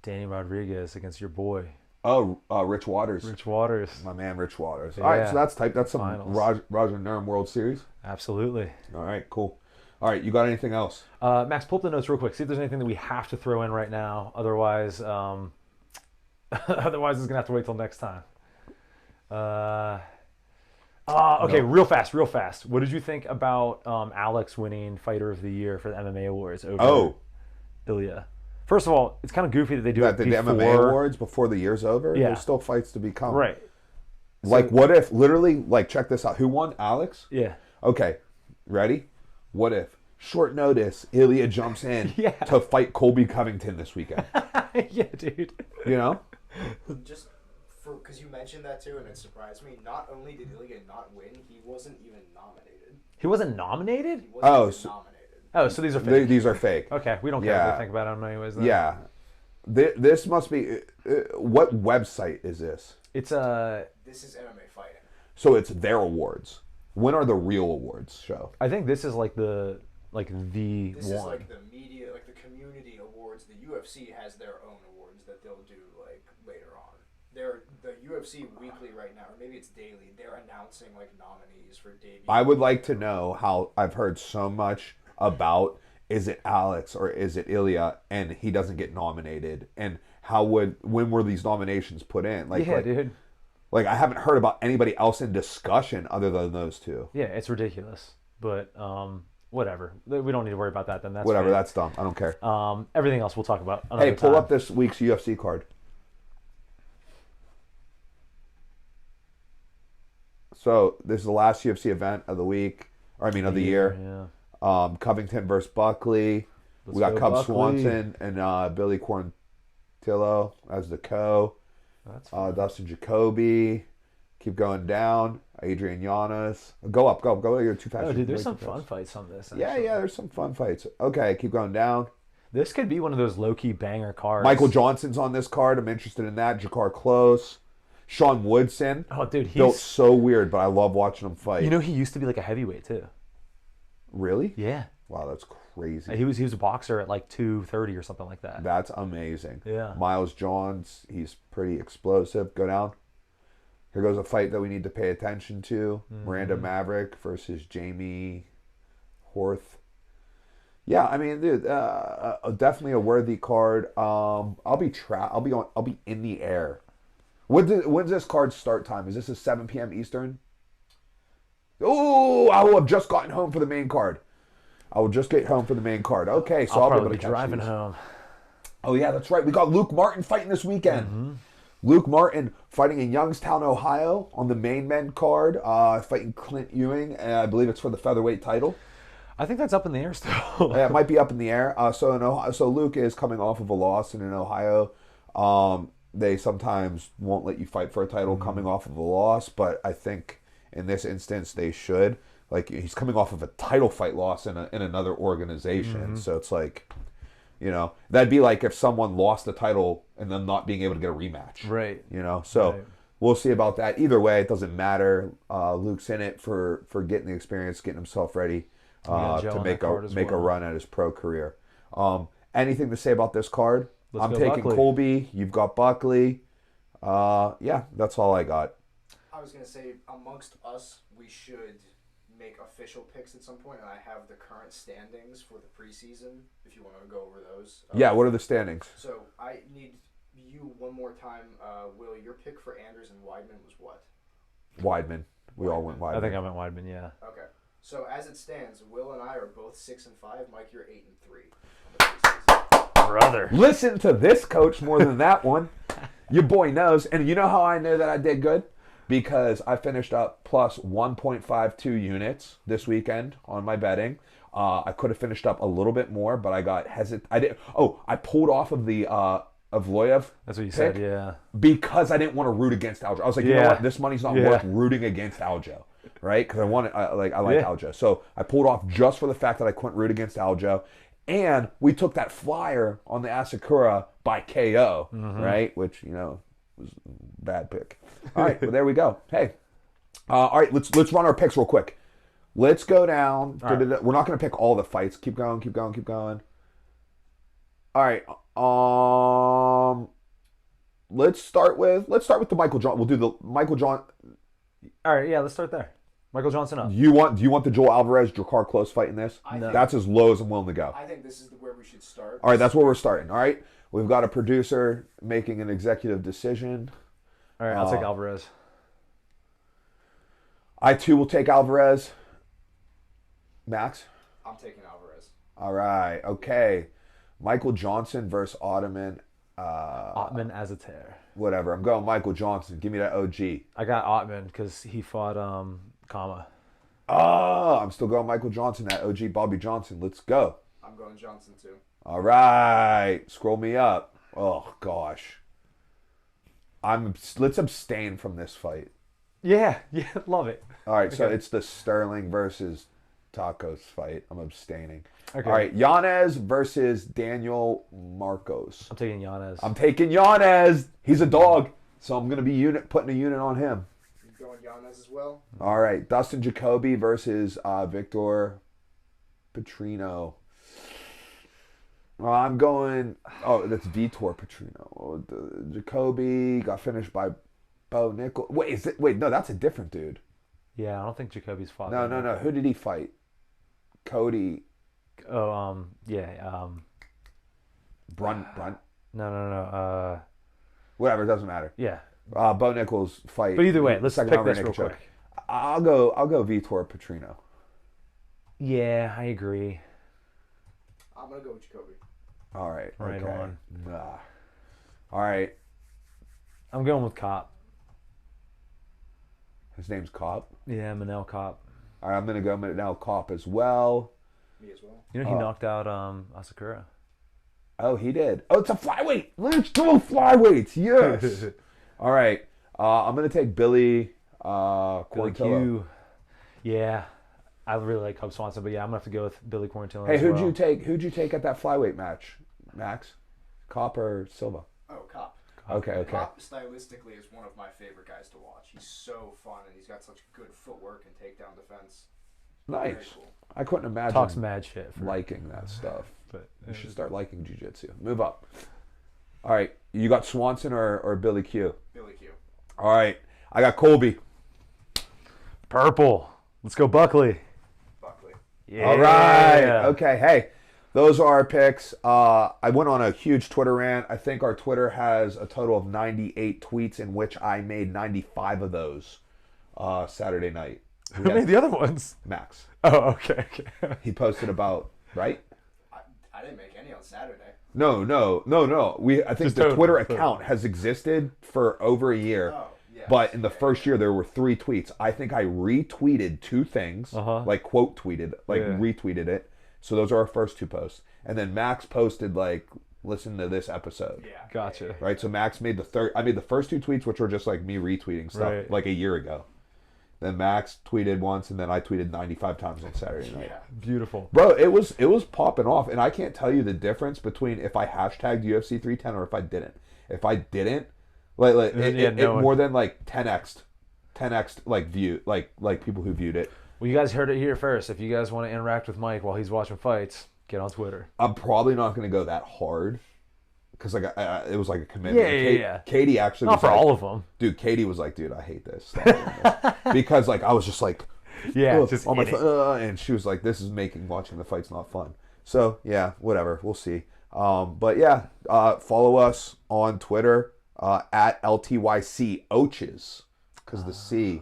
S2: Danny Rodriguez against your boy.
S1: Oh, Rich Waters.
S2: Rich Waters.
S1: My man, Rich Waters.
S2: Yeah.
S1: All right, so that's type. That's some
S2: Finals.
S1: Roger Nerm World Series.
S2: Absolutely.
S1: All right, cool. All right, you got anything else?
S2: Max, pull up the notes real quick. See if there's anything that we have to throw in right now. Otherwise, otherwise it's gonna have to wait till next time. Okay,
S1: No.
S2: real fast. What did you think about Alex winning Fighter of the Year for the MMA Awards over Ilya? First of all, it's kind of goofy that they do it
S1: the
S2: before
S1: MMA Awards before the year's over.
S2: Yeah.
S1: There's still fights to become.
S2: Right.
S1: Like, what if literally? Like, check this out. Who won? Alex.
S2: Yeah.
S1: Okay, ready? What if short notice Ilya jumps in
S2: Yeah.
S1: to fight Colby Covington this weekend?
S2: Yeah, dude.
S1: You know?
S3: Just because you mentioned that too, and it surprised me. Not only did Ilya not win, he wasn't even nominated.
S2: He wasn't nominated?
S3: He wasn't even nominated.
S2: Oh, so these are fake.
S1: These are fake.
S2: Okay, we don't care what they think about him anyways. Then.
S1: Yeah. This must be. What website is this?
S2: It's
S3: This is MMA fighting.
S1: So it's their awards. When are the real awards show?
S2: I think this is like the
S3: This
S2: one.
S3: is like the media, like the community awards. The UFC has their own awards that they'll do like later on. They're the UFC weekly right now, or maybe it's daily. They're announcing like nominees for debut.
S1: I would like to know how. I've heard so much about, is it Alex or is it Ilya, and he doesn't get nominated, and when were these nominations put in?
S2: Dude.
S1: Like, I haven't heard about anybody else in discussion other than those two.
S2: Yeah, it's ridiculous. But whatever. We don't need to worry about that then. That's
S1: Whatever,
S2: fine.
S1: that's dumb. I don't care.
S2: Everything else we'll talk about another
S1: Hey, pull
S2: time.
S1: up this week's UFC card. So this is the last UFC event of the week, or I mean of the year.
S2: Yeah.
S1: Covington versus Buckley.
S2: Let's
S1: We got
S2: go,
S1: Cub
S2: Buckley.
S1: Swanson and Billy Quarantillo as the
S2: That's fine.
S1: Dustin Jacoby. Keep going down. Adrian Llanes. Go up. You're too fast.
S2: Oh, dude, there's
S1: Way
S2: some
S1: too
S2: fun
S1: fast.
S2: fights on this.
S1: Yeah,
S2: actually.
S1: there's some fun fights. Okay, keep going down.
S2: This could be one of those low-key banger cards.
S1: Michael Johnson's on this card. I'm interested in that. Jakar Close. Sean Woodson.
S2: Oh, dude, he's
S1: Built so weird, but I love watching him fight.
S2: You know, he used to be like a heavyweight too.
S1: Really?
S2: Yeah.
S1: Wow, that's crazy.
S2: He was a boxer at like 230 or something like that.
S1: That's amazing.
S2: Yeah.
S1: Miles Johns, he's pretty explosive. Go down. Here goes a fight that we need to pay attention to. Miranda Maverick versus Jamie Horth. Yeah, I mean, dude, definitely a worthy card. I'll be in the air. When's this card start time? Is this a 7 p.m. Eastern? Oh, I will have just gotten home for the main card. I will just get home for the main card. Okay, so I'll be able
S2: probably
S1: to
S2: be
S1: catch
S2: driving
S1: these.
S2: home.
S1: Oh yeah, that's right. We got Luke Martin fighting this weekend. Luke Martin fighting in Youngstown, Ohio, on the main men card, fighting Clint Ewing, and I believe it's for the featherweight title.
S2: I think that's up in the air still.
S1: Yeah, it might be up in the air. So Luke is coming off of a loss, and in Ohio, they sometimes won't let you fight for a title coming off of a loss, but I think in this instance they should. Like, he's coming off of a title fight loss in another organization, so it's like, you know, that'd be like if someone lost the title and then not being able to get a rematch.
S2: Right.
S1: You know, so
S2: Right.
S1: we'll see about that. Either way, it doesn't matter. Luke's in it for getting the experience, getting himself ready
S2: got Joe
S1: to
S2: on
S1: make
S2: that card as
S1: a
S2: well.
S1: run at his pro career. Anything to say about this card?
S2: Let's
S1: I'm
S2: go
S1: taking
S2: Buckley.
S1: Colby. You've got Buckley. Yeah, that's all I got.
S3: I was gonna say, amongst us, we should make official picks at some point, and I have the current standings for the preseason. If you want to go over those.
S1: Yeah, what are the standings?
S3: So I need you one more time, Will. Your pick for Anders and Weidman was what?
S1: Weidman. We all went Weidman.
S2: I think I went Weidman, yeah.
S3: Okay. So as it stands, Will and I are both 6-5. Mike, you're 8-3 on the preseason.
S2: Brother.
S1: Listen to this, coach, more than that one. Your boy knows. And you know how I know that I did good? Because I finished up plus 1.52 units this weekend on my betting. I could have finished up a little bit more, but I got hesitant. I pulled off of the Avloyev.
S2: That's what you
S1: pick
S2: said, yeah.
S1: Because I didn't want to root against Aljo. I was like, you know
S2: Yeah.
S1: what? This money's not
S2: Yeah.
S1: worth rooting against Aljo, right? Because I like
S2: Yeah.
S1: Aljo. So I pulled off just for the fact that I couldn't root against Aljo. And we took that flyer on the Asakura by KO, right? Which, you know, was a bad pick. All right, well, there we go. Hey, all right, let's run our picks real quick. Let's go down.
S2: All right.
S1: We're not going to pick all the fights. Keep going. All right. Let's start with the Michael John. We'll do the Michael John.
S2: All right, yeah, let's start there. Michael Johnson up.
S1: Do you want the Joel Alvarez Jakar Close fight in this?
S3: I think-
S1: That's as low as I'm willing to go.
S3: I think this is where we should start.
S1: All right, that's where we're starting. All right, we've got a producer making an executive decision.
S2: All right, I'll take Alvarez.
S1: I too will take Alvarez. Max.
S3: I'm taking Alvarez.
S1: All right. Okay. Michael Johnson versus Ottoman.
S2: Ottman Azater.
S1: Whatever. I'm going Michael Johnson. Give me that OG.
S2: I got Ottman because he fought Kama.
S1: Oh, I'm still going Michael Johnson. That OG Bobby Johnson. Let's go.
S3: I'm going Johnson too.
S1: All right. Scroll me up. Oh gosh. Let's abstain from this fight.
S2: Yeah, love it.
S1: All right. So
S2: Okay.
S1: it's the Sterling versus Tacos fight. I'm abstaining.
S2: Okay.
S1: All right. Yanez versus Daniel Marcos.
S2: I'm taking Yanez.
S1: I'm taking Yanez. He's a dog, so I'm gonna be putting a unit on him.
S3: You going Yanez as well?
S1: All right, Dustin Jacoby versus Victor Petrino. Well, I'm going. Oh, that's Vitor Petrino. Oh, Jacoby got finished by Bo Nickel. Wait, no, that's a different dude.
S2: Yeah, I don't think Jacoby's fought.
S1: No. Who did he fight? Cody
S2: Oh, yeah.
S1: Brunt.
S2: No.
S1: Whatever, it doesn't matter.
S2: Yeah.
S1: Bo Nichols fight.
S2: But either way, let's
S1: second
S2: pick
S1: round
S2: this
S1: rear
S2: real
S1: naked choke.
S2: quick.
S1: I'll go Vitor Petrino.
S2: Yeah, I agree.
S3: I'm gonna go with Jacoby.
S1: All right.
S2: Right
S1: okay.
S2: on.
S1: All right.
S2: I'm going with Cop.
S1: His name's Cop.
S2: Yeah, Manel Cop.
S1: All right, I'm going to go Manel Cop as well.
S3: Me as well.
S2: You know, he knocked out Asakura.
S1: Oh, he did. Oh, it's a flyweight. Let's go flyweights. Yes. All right. I'm going to take Billy
S2: Billy
S1: Quarantillo.
S2: Q. Yeah. I really like Cub Swanson, but yeah, I'm going to have to go with Billy Quarantillo.
S1: Hey,
S2: as
S1: who'd
S2: well.
S1: you take? Who'd you take at that flyweight match, Max? Cop or Silva?
S3: Oh, Cop.
S1: Okay.
S3: Cop stylistically is one of my favorite guys to watch. He's so fun, and he's got such good footwork and takedown defense. Very
S1: Nice.
S3: cool.
S1: I couldn't imagine
S2: Talks mad shit. For
S1: liking that stuff.
S2: But
S1: You should start liking jiu-jitsu. Move up. All right. You got Swanson or Billy Q?
S3: Billy Q.
S1: All right. I got Colby.
S2: Purple. Let's go Buckley.
S3: Buckley.
S2: Yeah.
S1: All right. Okay. Hey, those are our picks. I went on a huge Twitter rant. I think our Twitter has a total of 98 tweets, in which I made 95 of those Saturday night.
S2: Who made the other ones?
S1: Max.
S2: Oh, okay.
S1: He posted about, right?
S3: I didn't make any on Saturday.
S1: No. I think
S2: Just
S1: the
S2: total.
S1: Twitter account has existed for over a year.
S3: Oh, yeah.
S1: But in the first year, there were 3 tweets. I think I retweeted 2 things, like quote tweeted, retweeted it. So those are our first 2 posts. And then Max posted, like, listen to this episode.
S3: Yeah.
S2: Gotcha.
S1: Right? So Max made the third. I made the first 2 tweets, which were just like me retweeting stuff,
S2: Right.
S1: like a year ago. Then Max tweeted once, and then I tweeted 95 times on Saturday night.
S3: Yeah.
S2: Beautiful.
S1: Bro, it was popping off, and I can't tell you the difference between if I hashtagged UFC 310 or if I didn't. If I didn't, it more than like 10x like view like people who viewed it.
S2: Well, you guys heard it here first. If you guys want to interact with Mike while he's watching fights, get on Twitter.
S1: I'm probably not going to go that hard because like it was like a commitment.
S2: Yeah.
S1: Katie actually
S2: Not
S1: was
S2: for
S1: like,
S2: all of them.
S1: dude. Katie was like, dude, I hate this. Stop doing this. Because like I was just like,
S2: Yeah,
S1: ugh,
S2: just
S1: on my
S2: in it.
S1: and she was like, this is making watching the fights not fun. So yeah, whatever, we'll see. But yeah, follow us on Twitter at LTYCOaches because the C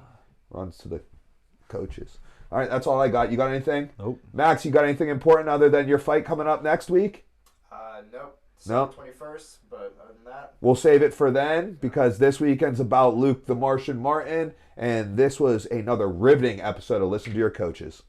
S1: runs to the coaches. All right, that's all I got. You got anything?
S2: Nope.
S1: Max, you got anything important other than your fight coming up next week?
S3: Nope.
S1: Nope.
S3: 21st, but other than that.
S1: We'll save it for then because this weekend's about Luke the Martian Martin, and this was another riveting episode of Listen to Your Coaches.